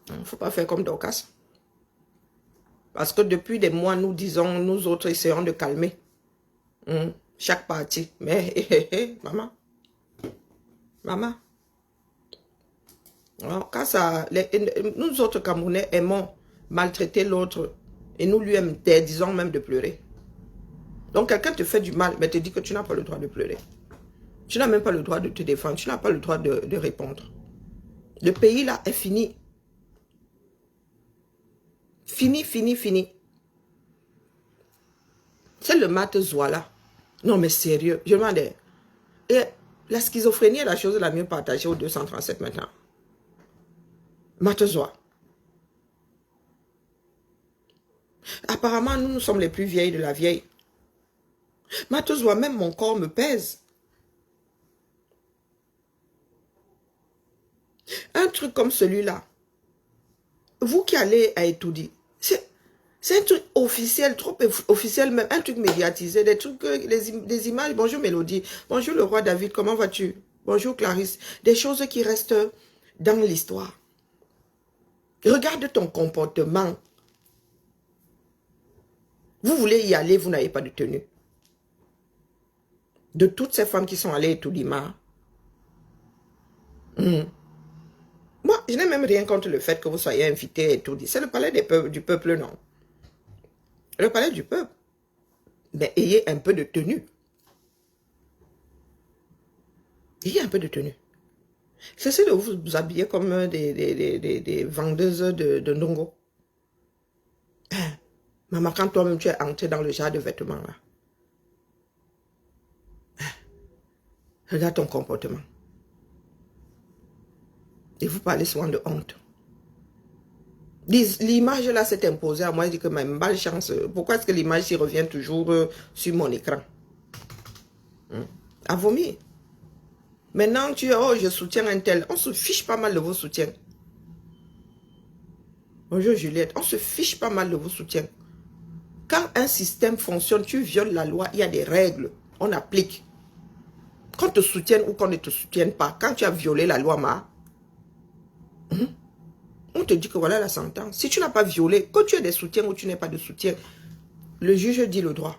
Il ne faut pas faire comme Dorcas. Parce que depuis des mois, nous disons, nous autres essayons de calmer chaque partie. Mais, maman. Maman. Alors, quand ça, nous autres Camerounais aimons maltraiter l'autre et nous lui disons même de pleurer. Donc, quelqu'un te fait du mal, mais te dit que tu n'as pas le droit de pleurer. Tu n'as même pas le droit de te défendre. Tu n'as pas le droit de répondre. Le pays là est fini. Fini, fini, fini. C'est le Matezoa là. Non mais sérieux, je demandais. Et la schizophrénie est la chose la mieux partagée au 237 maintenant. Matezoa. Apparemment, nous sommes les plus vieilles de la vieille. Matezoa, même mon corps me pèse. Un truc comme celui-là, vous qui allez à Etoudi, c'est un truc officiel, trop officiel même, un truc médiatisé, des trucs, des images. Bonjour Mélodie, bonjour le roi David, comment vas-tu? Bonjour Clarisse, des choses qui restent dans l'histoire. Regarde ton comportement. Vous voulez y aller, vous n'avez pas de tenue. De toutes ces femmes qui sont allées à Etoudima, moi, je n'ai même rien contre le fait que vous soyez invités et tout. C'est le palais du peuple, non? Le palais du peuple. Mais ayez un peu de tenue. Ayez un peu de tenue. Cessez de vous habiller comme des vendeuses de ndongo. Hein? Maman, quand toi-même tu es entré dans le genre de vêtements là. Hein? Regarde ton comportement. Et vous parlez souvent de honte. L'image là s'est imposée à moi. Je dis que ma malchance. Pourquoi est-ce que l'image s'y revient toujours sur mon écran? À vomir. Maintenant, tu es, oh, je soutiens un tel. On se fiche pas mal de vos soutiens. Bonjour Juliette. On se fiche pas mal de vos soutiens. Quand un système fonctionne, tu violes la loi, il y a des règles. On applique. Qu'on te soutienne ou qu'on ne te soutienne pas. Quand tu as violé la loi, on te dit que voilà la sentence. Si tu n'as pas violé, que tu aies des soutiens ou tu n'es pas de soutien, le juge dit le droit.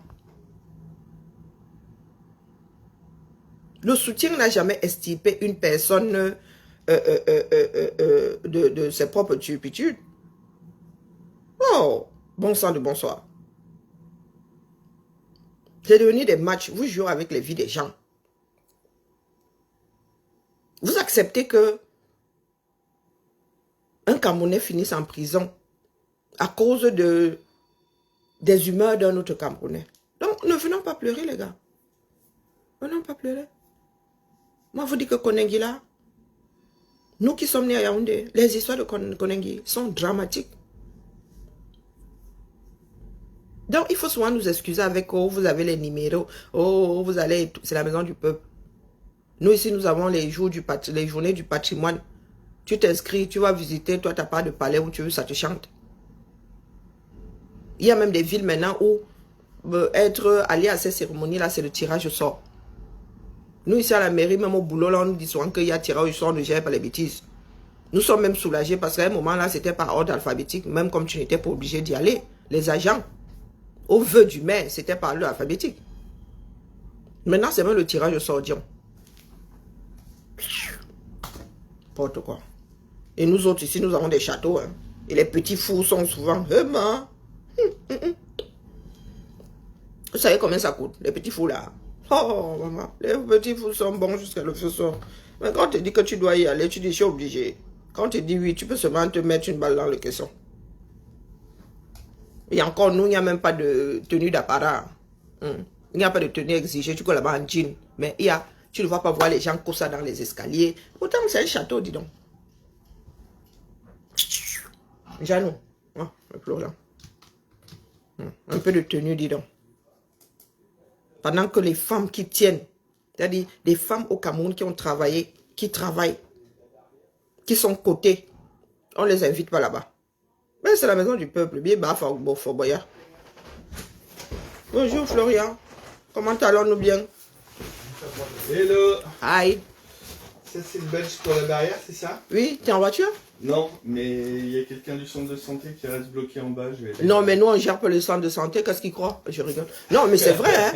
Le soutien n'a jamais estimé une personne de ses propres turpitudes. Oh, bon sang de bonsoir. C'est devenu des matchs. Vous jouez avec les vies des gens. Vous acceptez que un Camerounais finisse en prison à cause des humeurs d'un autre Camerounais. Donc, ne venons pas pleurer, les gars. Venons pas pleurer. Moi, vous dites que Konengi là, nous qui sommes nés à Yaoundé, les histoires de Konengi sont dramatiques. Donc, il faut souvent nous excuser avec, oh, vous avez les numéros, oh, vous allez, c'est la maison du peuple. Nous, ici, nous avons les journées du patrimoine. Tu t'inscris, tu vas visiter, toi, tu n'as pas de palais où tu veux, ça te chante. Il y a même des villes maintenant où être allé à ces cérémonies-là, c'est le tirage au sort. Nous, ici à la mairie, même au boulot, là, on nous dit souvent qu'il y a tirage au sort, on ne gère pas les bêtises. Nous sommes même soulagés parce qu'à un moment, là, c'était par ordre alphabétique, même comme tu n'étais pas obligé d'y aller. Les agents, au vœu du maire, c'était par ordre alphabétique. Maintenant, c'est même le tirage au sort, Dion. N'importe quoi. Et nous autres, ici, nous avons des châteaux. Hein. Et les petits fours sont souvent... Vous savez combien ça coûte, les petits fours là? Oh, maman, les petits fous sont bons jusqu'à le feu sort. Mais quand on te dit que tu dois y aller, tu dis, je suis obligé. Quand on te dit oui, tu peux seulement te mettre une balle dans le caisson. Et encore, nous, il n'y a même pas de tenue d'apparat. Il n'y a pas de tenue exigée. Tu peux là-bas en jean. Mais tu ne vas pas voir les gens comme ça dans les escaliers. Pourtant, c'est un château, dis donc. Jeannot. Oh, plus là. Un peu de tenue, dis donc. Pendant que les femmes qui tiennent, c'est-à-dire des femmes au Cameroun qui ont travaillé, qui travaillent, qui sont cotées, on ne les invite pas là-bas. Mais c'est la maison du peuple. Bien, bah, Fort Boyard. Bonjour Florian. Comment allons-nous bien? Hello. Hi. Ça c'est le badge pour la barrière, c'est ça? Oui, t'es en voiture? Non, mais il y a quelqu'un du centre de santé qui reste bloqué en bas. Non, mais nous on gère pas le centre de santé, qu'est-ce qu'ils croient? Je rigole. Non, mais c'est vrai, hein.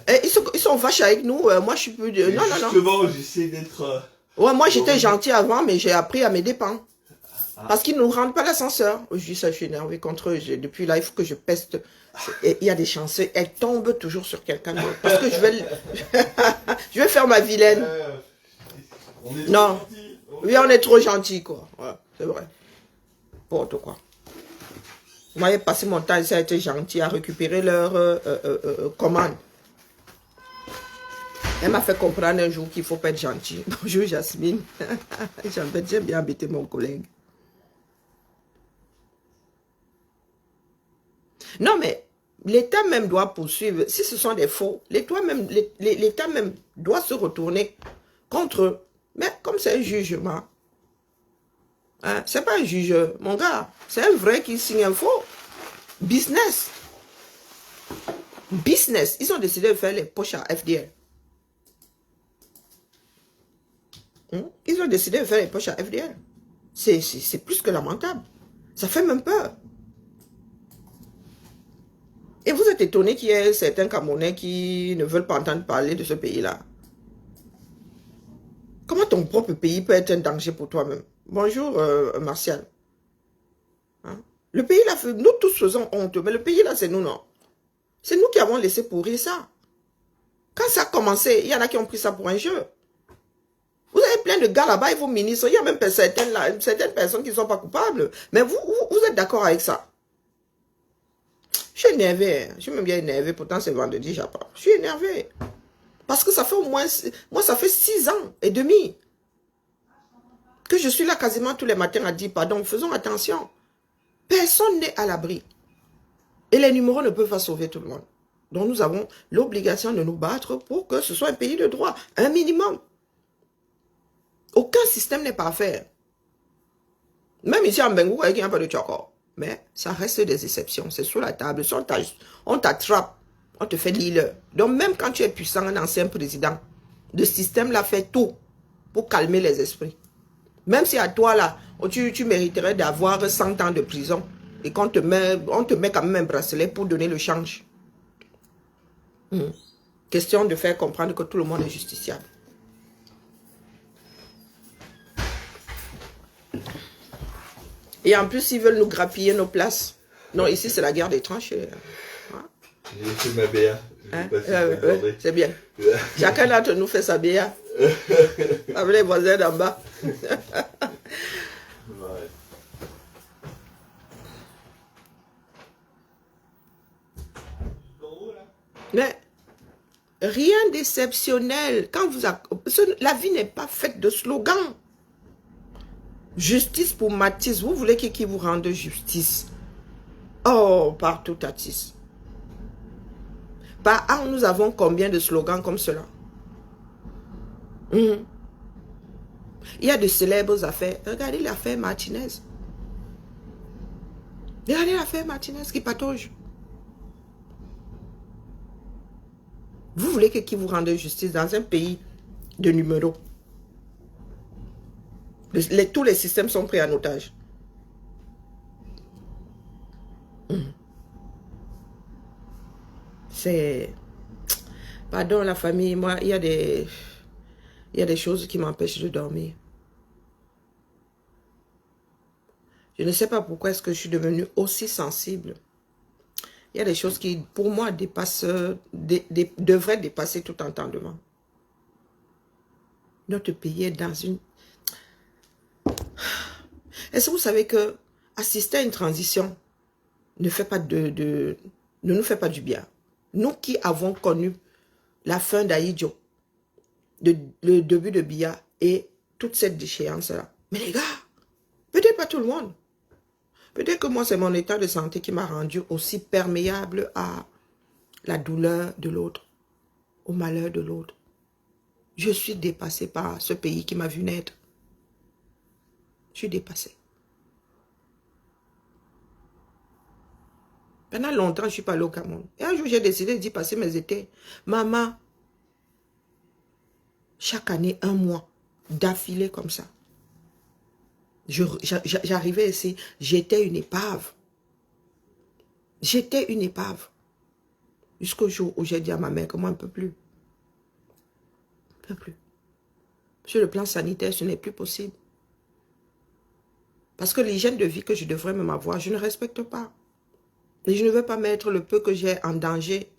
Et ils sont vaches avec nous. Moi je suis plus de... Non, non, non. Justement, j'essaie d'être... Ouais, moi j'étais gentil avant, mais j'ai appris à mes dépens. Parce qu'ils ne nous rendent pas l'ascenseur. Je dis ça, je suis énervé contre eux. Depuis là, il faut que je peste. Et il y a des chanceux, elles tombent toujours sur quelqu'un d'autre. Parce que je vais faire ma vilaine. On est non. Gentils. Oui, on est trop gentils, quoi. Ouais, c'est vrai. Pour tout quoi. Vous m'avez passé mon temps, ça a été gentil à récupérer leur commande. Elle m'a fait comprendre un jour qu'il ne faut pas être gentil. Bonjour Jasmine. J'aime bien embêter mon collègue. Non, mais l'État même doit poursuivre. Si ce sont des faux, l'État même doit se retourner contre eux. Mais comme c'est un jugement, hein, c'est pas un juge, mon gars. C'est un vrai qui signe un faux. Business. Business. Ils ont décidé de faire les poches à FDL. Ils ont décidé de faire les poches à FDL. C'est plus que lamentable. Ça fait même peur. Et vous êtes étonné qu'il y ait certains Camerounais qui ne veulent pas entendre parler de ce pays-là. Comment ton propre pays peut être un danger pour toi-même? Bonjour, Martial. Hein? Le pays là, nous tous faisons honte, mais le pays là, c'est nous, non? C'est nous qui avons laissé pourrir ça. Quand ça a commencé, il y en a qui ont pris ça pour un jeu. Vous avez plein de gars là-bas, ils vos ministres, il y a même certaines personnes qui ne sont pas coupables. Mais vous êtes d'accord avec ça? Je suis énervé, je suis même bien énervé, pourtant c'est vendredi, j'apprends. Je suis énervé. Parce que ça fait au moins, moi ça fait 6 ans et demi que je suis là quasiment tous les matins à dire pardon, faisons attention. Personne n'est à l'abri. Et les numéros ne peuvent pas sauver tout le monde. Donc nous avons l'obligation de nous battre pour que ce soit un pays de droit, un minimum. Aucun système n'est parfait. Même ici en Bengu, il n'y a pas de tchokor. Mais ça reste des exceptions. C'est sous la table. Si on t'attrape, on te fait l'île. Donc même quand tu es puissant, un ancien président, le système l'a fait tout pour calmer les esprits. Même si à toi là, tu mériterais d'avoir 100 ans de prison et qu'on te met quand même un bracelet pour donner le change. Question de faire comprendre que tout le monde est justiciable. Et en plus, ils veulent nous grappiller nos places. Non, ici, c'est la guerre des tranchées. Hein? J'ai fait ma BA. Hein? C'est bien. Chacun d'entre nous fait sa BA. Avec les voisins d'en bas. Ouais. Mais rien d'exceptionnel. La vie n'est pas faite de slogans. Justice pour Mathis. Vous voulez qui vous rende justice? Oh, partout Tatis. Par an, nous avons combien de slogans comme cela? Il y a de célèbres affaires. Regardez l'affaire Martinez. Regardez l'affaire Martinez qui patauge. Vous voulez qui vous rende justice dans un pays de numéros? Tous les systèmes sont pris en otage. C'est... Pardon la famille, moi, il y a des choses qui m'empêchent de dormir. Je ne sais pas pourquoi est-ce que je suis devenue aussi sensible. Il y a des choses qui, pour moi, dépassent, devraient dépasser tout entendement. Notre pays est dans une... Est-ce que vous savez que assister à une transition ne fait pas ne nous fait pas du bien? Nous qui avons connu la fin d'Aïdjo, le début de Biya et toute cette déchéance-là. Mais les gars, peut-être pas tout le monde. Peut-être que moi, c'est mon état de santé qui m'a rendu aussi perméable à la douleur de l'autre, au malheur de l'autre. Je suis dépassée par ce pays qui m'a vu naître. Je suis dépassée. Pendant longtemps, je ne suis pas allée au Cameroun. Et un jour, j'ai décidé d'y passer mes étés. Maman, chaque année, un mois, d'affilée comme ça. J'arrivais ici, j'étais une épave. J'étais une épave. Jusqu'au jour où j'ai dit à ma mère que moi, on ne peut plus. On ne peut plus. Sur le plan sanitaire, ce n'est plus possible. Parce que l'hygiène de vie que je devrais même avoir, je ne respecte pas. Et je ne veux pas mettre le peu que j'ai en danger.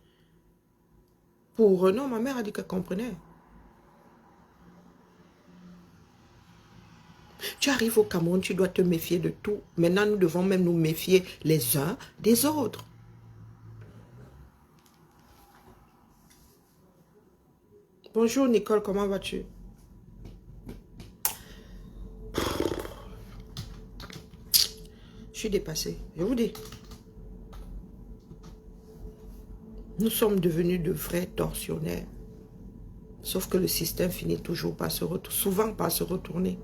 Pour... Non, ma mère a dit qu'elle comprenait. Tu arrives au Cameroun, tu dois te méfier de tout. Maintenant, nous devons même nous méfier les uns des autres. Bonjour Nicole, comment vas-tu? Je suis dépassée, je vous dis. Nous sommes devenus de vrais tortionnaires. Sauf que le système finit toujours par souvent par se retourner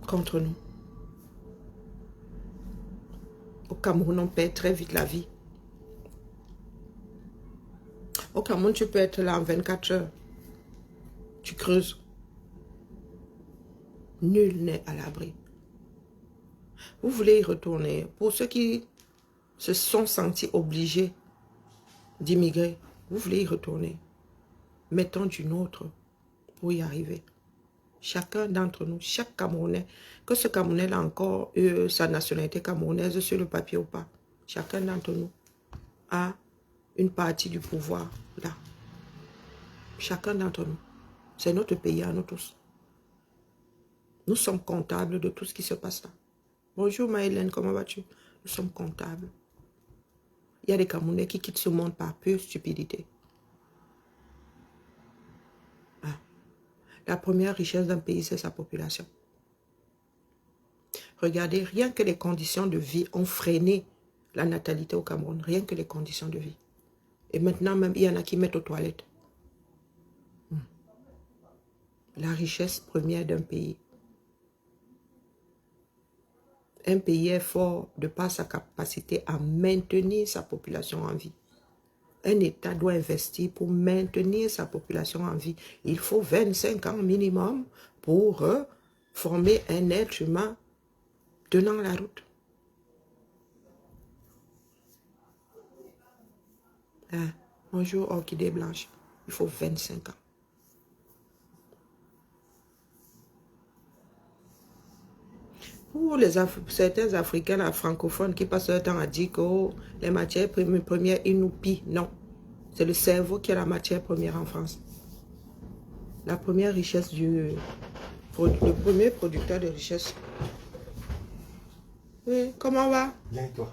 contre nous. Au Cameroun, on perd très vite la vie. Au Cameroun, tu peux être là en 24 heures. Tu creuses. Nul n'est à l'abri. Vous voulez y retourner. Pour ceux qui se sont sentis obligés d'immigrer, vous voulez y retourner. Mettons du nôtre pour y arriver. Chacun d'entre nous, chaque Camerounais, que ce Camerounais a encore sa nationalité camerounaise sur le papier ou pas, chacun d'entre nous a une partie du pouvoir là. Chacun d'entre nous. C'est notre pays à nous tous. Nous sommes comptables de tout ce qui se passe là. Bonjour Maëlène, comment vas-tu? Nous sommes comptables. Il y a des Camerounais qui quittent ce monde par pure stupidité. Ah. La première richesse d'un pays, c'est sa population. Regardez, rien que les conditions de vie ont freiné la natalité au Cameroun. Rien que les conditions de vie. Et maintenant, même, il y en a qui mettent aux toilettes. La richesse première d'un pays. Un pays est fort de par sa capacité à maintenir sa population en vie. Un État doit investir pour maintenir sa population en vie. Il faut 25 ans minimum pour former un être humain tenant la route. Hein? Bonjour, orchidée blanche. Il faut 25 ans. Pour certains Africains là, francophones qui passent leur temps à dire que oh, les matières premières, ils nous pillent. Non. C'est le cerveau qui est la matière première en France. La première richesse le premier producteur de richesse. Oui, comment on va? Bien et toi?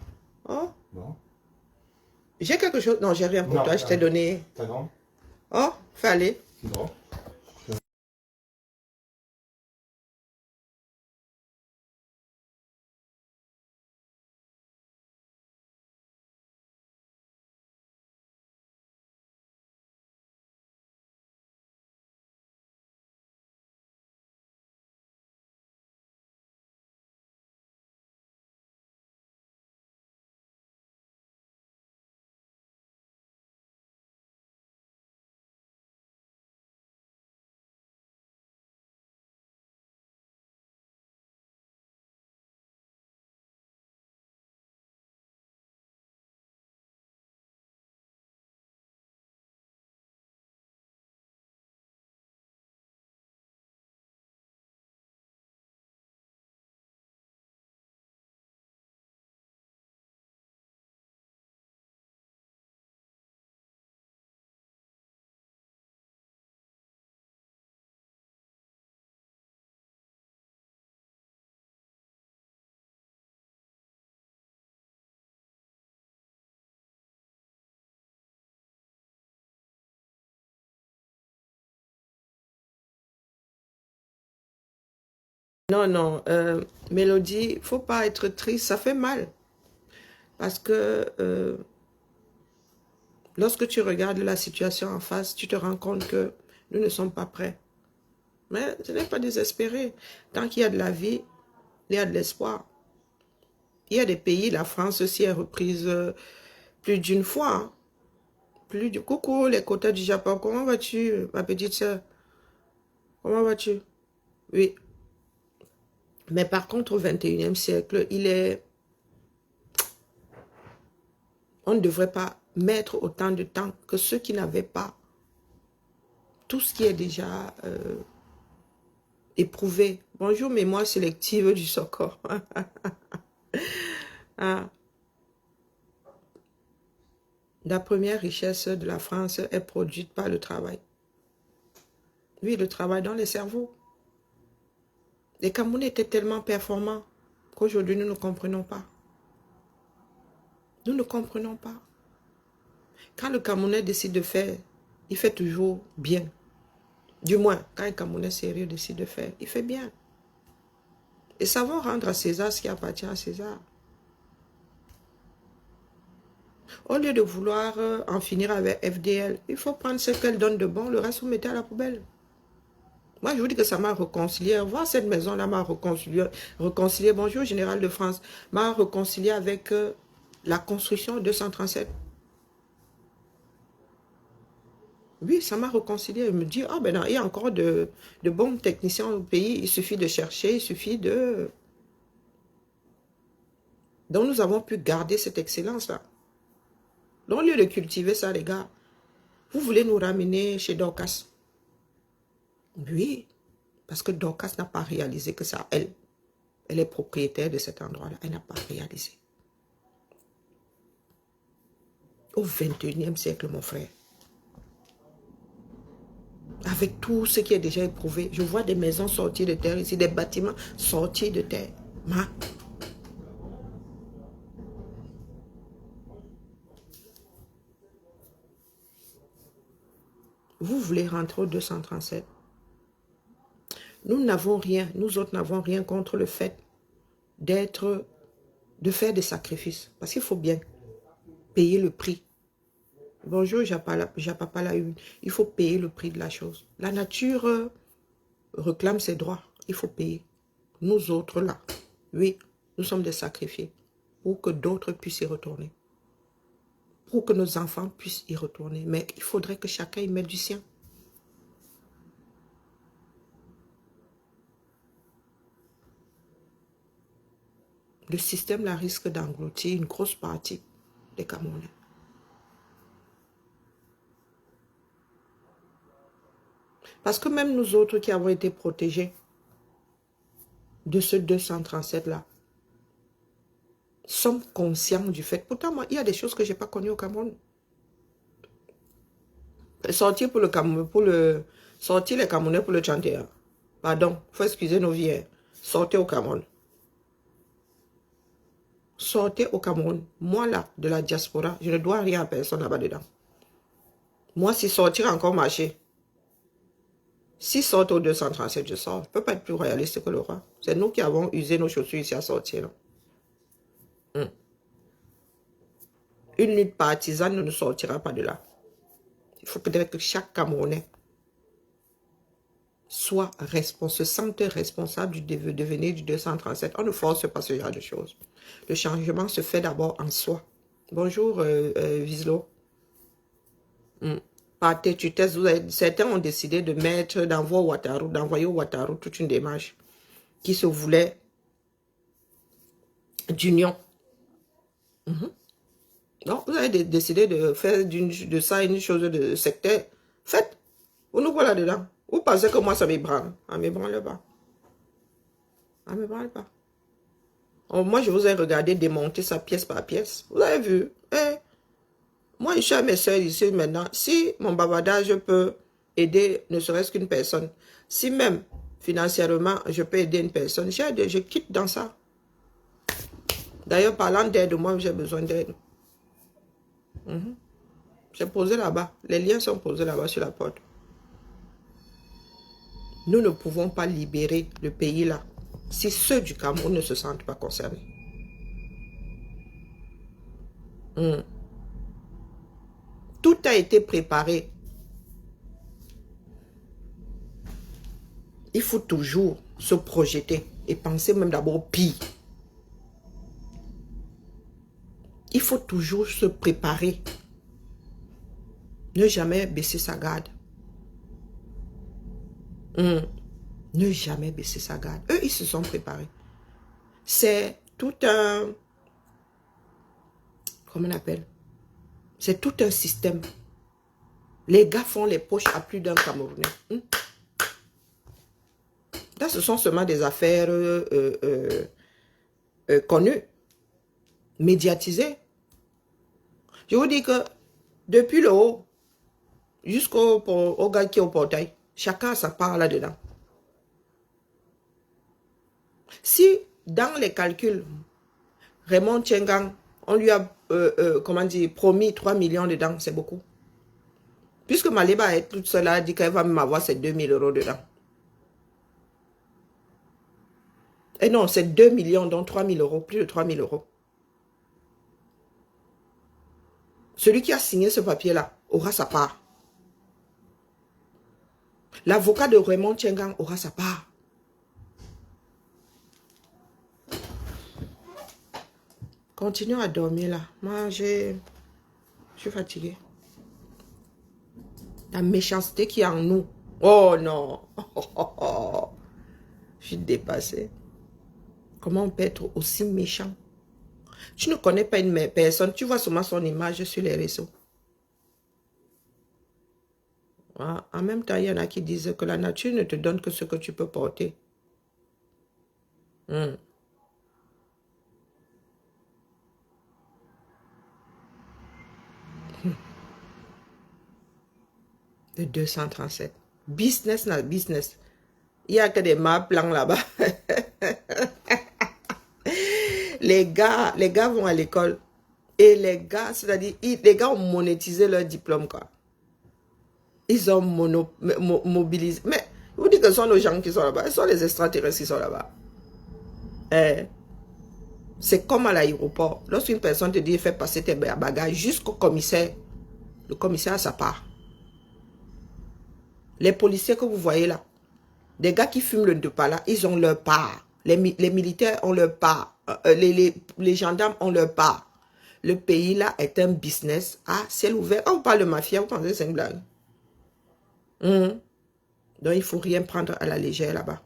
Oh? Bon. J'ai quelque chose. Non, j'ai rien pour toi. Je t'ai donné. T'as grand? Oh, fallait. Bon. Non, non, Mélodie, il ne faut pas être triste, ça fait mal. Parce que lorsque tu regardes la situation en face, tu te rends compte que nous ne sommes pas prêts. Mais ce n'est pas désespéré. Tant qu'il y a de la vie, il y a de l'espoir. Il y a des pays, la France aussi est reprise plus d'une fois. Hein. Coucou, les quotas du Japon, comment vas-tu, ma petite soeur? Comment vas-tu? Oui. Mais par contre, au 21e siècle, on ne devrait pas mettre autant de temps que ceux qui n'avaient pas tout ce qui est déjà éprouvé. Bonjour, mémoire sélective du Socor. Ah. La première richesse de la France est produite par le travail. Oui, le travail dans les cerveaux. Les Camerounais étaient tellement performants qu'aujourd'hui, nous ne comprenons pas. Nous ne comprenons pas. Quand le Camerounais décide de faire, il fait toujours bien. Du moins, quand un Camerounais sérieux décide de faire, il fait bien. Et savons rendre à César ce qui appartient à César. Au lieu de vouloir en finir avec FDL, il faut prendre ce qu'elle donne de bon, le reste vous mettez à la poubelle. Moi, je vous dis que ça m'a réconcilié. Voir cette maison-là m'a réconcilié. Bonjour, Général de France. M'a réconcilié avec la construction 237. Oui, ça m'a réconcilié. Je me dis, ah ben non, il y a encore de bons techniciens au pays. Il suffit de chercher, il suffit de... Donc, nous avons pu garder cette excellence-là. Donc, au lieu de cultiver ça, les gars, vous voulez nous ramener chez Dorcas. Oui, parce que Dorcas n'a pas réalisé que ça, elle est propriétaire de cet endroit-là. Elle n'a pas réalisé. Au 21e siècle, mon frère. Avec tout ce qui est déjà éprouvé, je vois des maisons sorties de terre ici, des bâtiments sortis de terre. Vous voulez rentrer au 237. Nous n'avons rien, nous autres n'avons rien contre le fait de faire des sacrifices. Parce qu'il faut bien payer le prix. Bonjour, Japapa la une. Il faut payer le prix de la chose. La nature réclame ses droits. Il faut payer. Nous autres là, oui, nous sommes des sacrifiés pour que d'autres puissent y retourner. Pour que nos enfants puissent y retourner. Mais il faudrait que chacun y mette du sien. Le système là risque d'engloutir une grosse partie des Camerounais. Parce que même nous autres qui avons été protégés de ce 237-là, sommes conscients du fait. Pourtant, moi, il y a des choses que je n'ai pas connues au Cameroun. Sortir pour le Cameroun, sortir les Camerounais pour le 31. Pardon, il faut excuser nos vieux. Sortez au Cameroun. Sortez au Cameroun. Moi, là, de la diaspora, je ne dois rien à personne là-bas dedans. Moi, si sortir encore marcher, si sortir au 237, je sors. Je ne peux pas être plus royaliste que le roi. C'est nous qui avons usé nos chaussures ici à sortir. Une lutte partisane ne nous sortira pas de là. Il faut peut-être que chaque Camerounais se sente responsable du devenir du 237. On ne force pas ce genre de choses. Le changement se fait d'abord en soi. Bonjour, Vislo. Par têtutesse, certains ont décidé de mettre d'envoyer au Ouattara toute une démarche qui se voulait d'union. Donc, vous avez décidé de faire de ça une chose de sectaire. Faites. Vous nous voilà dedans. Vous pensez que moi, ça m'ébranle. Ça ne m'ébranle pas. Ça ne m'ébranle pas. Moi, je vous ai regardé démonter ça pièce par pièce. Vous avez vu. Moi, je suis à mes soeurs ici maintenant. Si mon bavardage peut aider ne serait-ce qu'une personne, si même financièrement, je peux aider une personne, je quitte dans ça. D'ailleurs, parlant d'aide, moi, j'ai besoin d'aide. J'ai posé là-bas. Les liens sont posés là-bas sur la porte. Nous ne pouvons pas libérer le pays là si ceux du Cameroun ne se sentent pas concernés. Tout a été préparé. Il faut toujours se projeter et penser même d'abord pire. Il faut toujours se préparer. Ne jamais baisser sa garde. Ne jamais baisser sa garde. Eux, ils se sont préparés. C'est tout un... Comment on appelle? C'est tout un système. Les gars font les poches à plus d'un Camerounais. Là, ce sont seulement des affaires connues, médiatisées. Je vous dis que depuis le haut jusqu'au gars qui est au portail, chacun a sa part là-dedans. Si dans les calculs, Raymond Tchengang, on lui a comment dire, promis 3 millions dedans, c'est beaucoup. Puisque Maliba est toute seule, a dit qu'elle va même avoir ses 2 000 euros dedans. Et non, c'est 2 millions, donc 3 000 euros, plus de 3 000 euros. Celui qui a signé ce papier-là aura sa part. L'avocat de Raymond Tchengang aura sa part. Continuons à dormir là. Moi, je suis fatiguée. La méchanceté qui est en nous. Oh non. Je suis dépassée. Comment on peut être aussi méchant? Tu ne connais pas une personne, tu vois seulement son image sur les réseaux. En même temps, il y en a qui disent que la nature ne te donne que ce que tu peux porter. De 237. Business, na business. Il n'y a que des maps blancs là-bas. Les gars vont à l'école. Et les gars, c'est-à-dire, les gars ont monétisé leur diplôme, quoi. Ils ont mobilisé. Mais, vous dites que ce sont nos gens qui sont là-bas. Ce sont les extraterrestres qui sont là-bas. C'est comme à l'aéroport. Lorsqu'une personne te dit, fais passer tes bagages jusqu'au commissaire, le commissaire a sa part. Les policiers que vous voyez là, des gars qui fument le dopala, ils ont leur part. Les militaires ont leur part. Les gendarmes ont leur part. Le pays là est un business à ciel ouvert. Quand on parle de mafia, vous pensez que c'est une blague? Donc il ne faut rien prendre à la légère là-bas.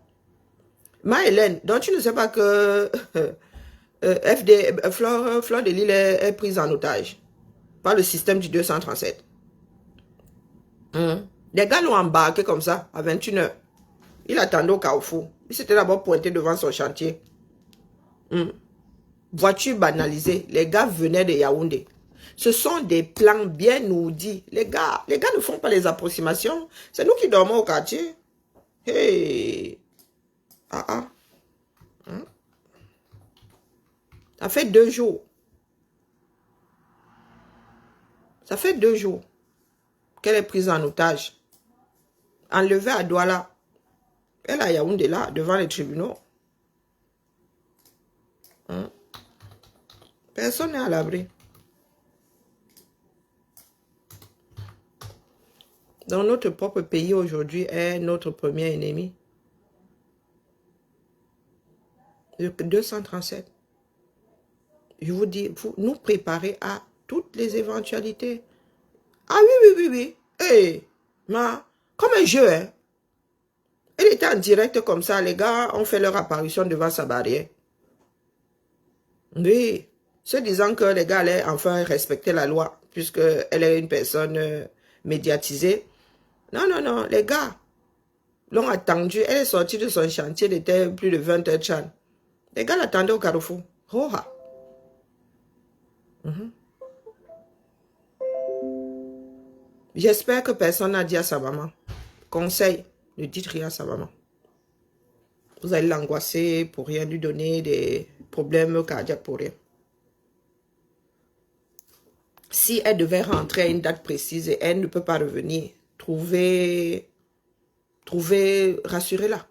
Hélène, donc tu ne sais pas que Fleur de Lille est prise en otage par le système du 237. Les gars l'ont embarqué comme ça à 21h. Il attendait au Carrefour. Il s'était d'abord pointé devant son chantier. Voiture banalisée. Les gars venaient de Yaoundé. Ce sont des plans bien ourdis. Les gars ne font pas les approximations. C'est nous qui dormons au quartier. Hey. Ça fait 2 jours. Ça fait 2 jours qu'elle est prise en otage. Enlevée à Douala. Elle a Yaoundé là, devant les tribunaux. Personne n'est à l'abri. Dans notre propre pays aujourd'hui est notre premier ennemi. Le 237. Je vous dis, vous nous préparez à toutes les éventualités. Ah oui. Hey, comme un jeu, hein. Elle était en direct comme ça. Les gars ont fait leur apparition devant sa barrière. Oui. Se disant que les gars allaient enfin respecter la loi, puisqu'elle est une personne médiatisée. Non. Les gars l'ont attendue. Elle est sortie de son chantier. Il était plus de 20h Chan. Les gars l'attendaient au Carrefour. J'espère que personne n'a dit à sa maman. Conseil, ne dites rien à sa maman. Vous allez l'angoisser pour rien, lui donner des problèmes cardiaques pour rien. Si elle devait rentrer à une date précise et elle ne peut pas revenir, rassurez-la.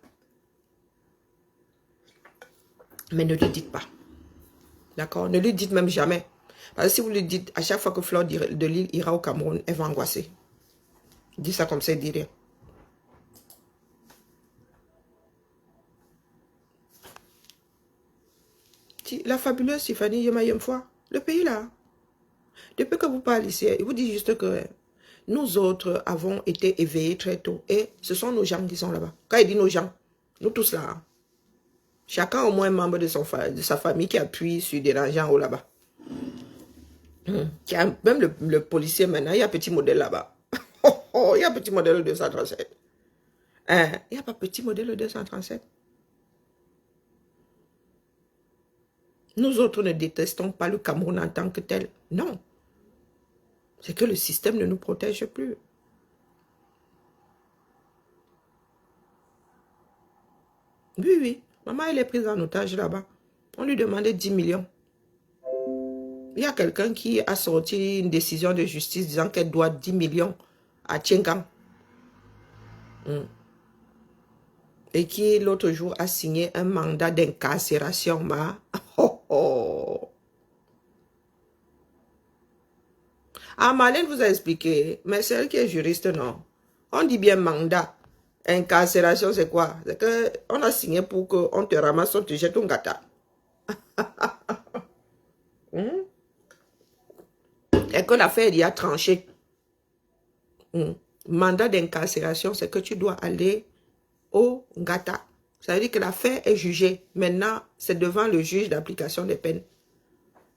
Mais ne le dites pas. D'accord? Ne le dites même jamais. Parce que si vous le dites, à chaque fois que Fleur de Lille ira au Cameroun, elle va angoisser. Dis ça comme ça, dis rien. La fabuleuse Tiffany Yemayemfoua, le pays là, depuis que vous parlez ici, il vous dit juste que nous autres avons été éveillés très tôt. Et ce sont nos gens qui sont là-bas. Quand il dit nos gens, nous tous là. Chacun au moins un membre de sa famille qui appuie sur des gens haut là-bas. Même le policier maintenant, il y a un petit modèle là-bas. Il y a un petit modèle 237. Il n'y a pas petit modèle 237. Nous autres ne détestons pas le Cameroun en tant que tel. Non. C'est que le système ne nous protège plus. Oui, oui. Maman, elle est prise en otage là-bas. On lui demandait 10 millions. Il y a quelqu'un qui a sorti une décision de justice disant qu'elle doit 10 millions à Tchengang. Et qui, l'autre jour, a signé un mandat d'incarcération. Ah, Marlène vous a expliqué, mais c'est elle qui est juriste, non? On dit bien mandat. Incarcération, c'est quoi? C'est qu'on a signé pour qu'on te ramasse, on te jette un gâteau. Et que l'affaire y a tranché. Mandat d'incarcération, c'est que tu dois aller au Ngata. Ça veut dire que l'affaire est jugée. Maintenant, c'est devant le juge d'application des peines.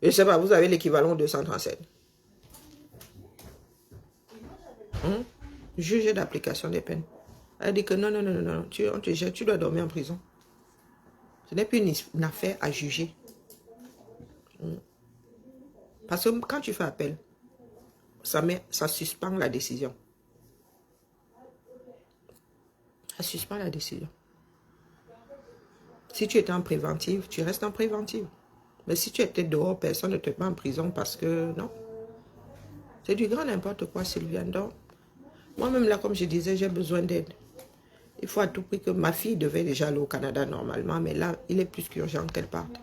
Je ne sais pas, vous avez l'équivalent 237. Juge d'application des peines. Elle dit que non, on te jette, tu dois dormir en prison. Ce n'est plus une affaire à juger. Parce que quand tu fais appel, ça suspend la décision. Ça suspend la décision. Si tu étais en préventive, tu restes en préventive. Mais si tu étais dehors, personne ne te met en prison parce que non. C'est du grand n'importe quoi, Sylviane. Donc, moi-même là, comme je disais, j'ai besoin d'aide. Il faut à tout prix que ma fille devait déjà aller au Canada normalement, mais là, il est plus qu'urgent qu'elle parte.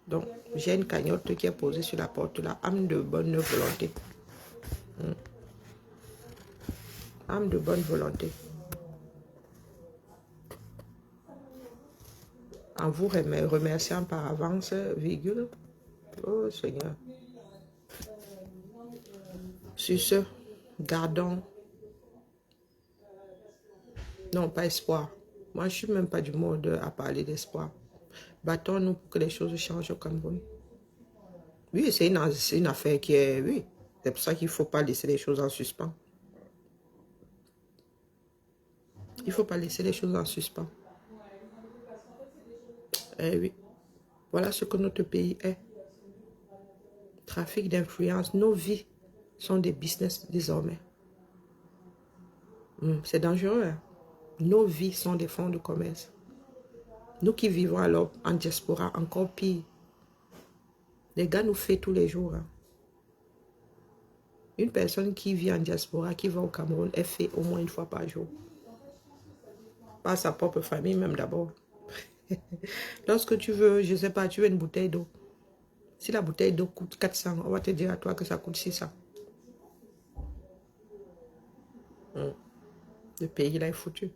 Donc, j'ai une cagnotte qui est posée sur la porte là, âme de bonne volonté. Âme de bonne volonté. En vous remerciant par avance, virgule. Oh Seigneur. Sur ce, gardons. Non, pas espoir. Moi, je ne suis même pas du mode à parler d'espoir. Battons-nous pour que les choses changent au Cameroun. Oui, c'est une affaire qui est... Oui, c'est pour ça qu'il ne faut pas laisser les choses en suspens. Il ne faut pas laisser les choses en suspens. Eh oui. Voilà ce que notre pays est. Trafic d'influence. Nos vies sont des business désormais. C'est dangereux. Hein? Nos vies sont des fonds de commerce. Nous qui vivons alors en diaspora, encore pire. Les gars nous font tous les jours. Hein? Une personne qui vit en diaspora, qui va au Cameroun, elle fait au moins une fois par jour. Pas sa propre famille même d'abord. Lorsque tu veux, je ne sais pas, tu veux une bouteille d'eau. Si la bouteille d'eau coûte 400, on va te dire à toi que ça coûte 600. Le pays là est foutu.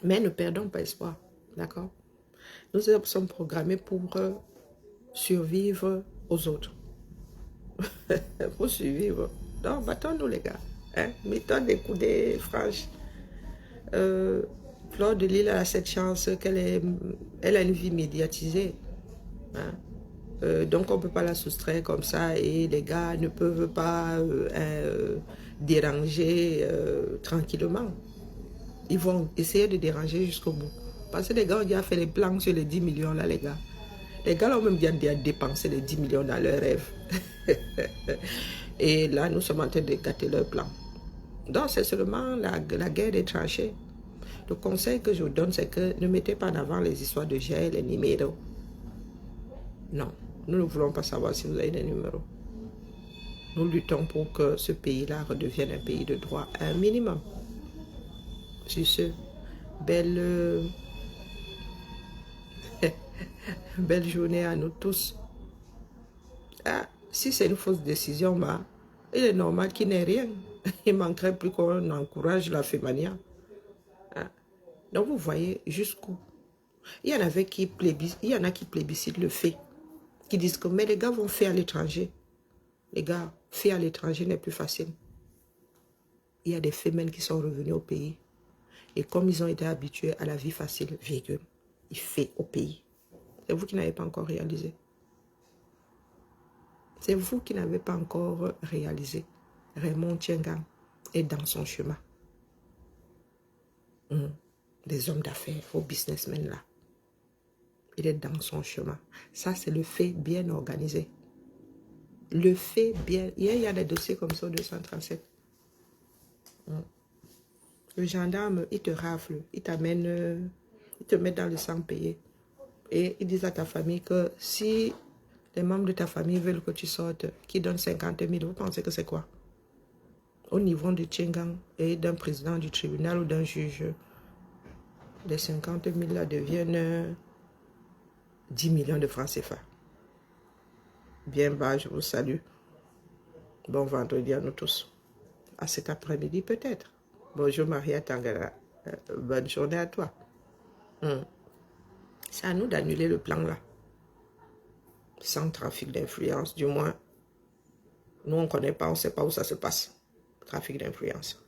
Mais ne perdons pas espoir. D'accord? Nous sommes programmés pour survivre aux autres. Pour survivre. Donc, battons-nous les gars. Hein? Mettons des coudées franches. Fleur de Lille a cette chance elle a une vie médiatisée. Hein? Donc on ne peut pas la soustraire comme ça et les gars ne peuvent pas déranger tranquillement. Ils vont essayer de déranger jusqu'au bout. Parce que les gars ont déjà fait les plans sur les 10 millions là, les gars. Les gars ont même déjà dépensé les 10 millions dans leurs rêves. Et là, nous sommes en train de gâter leur plan. Donc c'est seulement la guerre des tranchées. Le conseil que je vous donne, c'est que ne mettez pas en avant les histoires de gel, les numéros. Non, nous ne voulons pas savoir si vous avez des numéros. Nous luttons pour que ce pays-là redevienne un pays de droit, un minimum. Sur ce, belle... Belle journée à nous tous. Ah, si c'est une fausse décision, bah, il est normal qu'il n'ait rien. Il manquerait plus qu'on encourage la fémania. Ah. Donc vous voyez jusqu'où. Il y en avait qui il y en a qui plébiscitent le fait. Qui disent que mais les gars vont faire à l'étranger. Les gars, faire à l'étranger n'est plus facile. Il y a des femmes qui sont revenues au pays. Et comme ils ont été habitués à la vie facile, virgule, il fait au pays. C'est vous qui n'avez pas encore réalisé. C'est vous qui n'avez pas encore réalisé. Raymond Tchengang est dans son chemin. Des hommes d'affaires, vos businessmen là. Il est dans son chemin. Ça, c'est le fait bien organisé. Le fait bien... Il y a des dossiers comme ça au 237. Le gendarme, il te rafle, il t'amène, il te met dans le sang payé. Et ils disent à ta famille que si les membres de ta famille veulent que tu sortes, qu'ils donnent 50 000, vous pensez que c'est quoi? Au niveau du Tchengang et d'un président du tribunal ou d'un juge, les 50 000 là deviennent 10 millions de francs CFA. Bien bas, je vous salue. Bon vendredi à nous tous. À cet après-midi peut-être. Bonjour Maria Tangara. Bonne journée à toi. C'est à nous d'annuler le plan là. Sans trafic d'influence, du moins. Nous, on ne connaît pas, on ne sait pas où ça se passe. Trafic d'influence.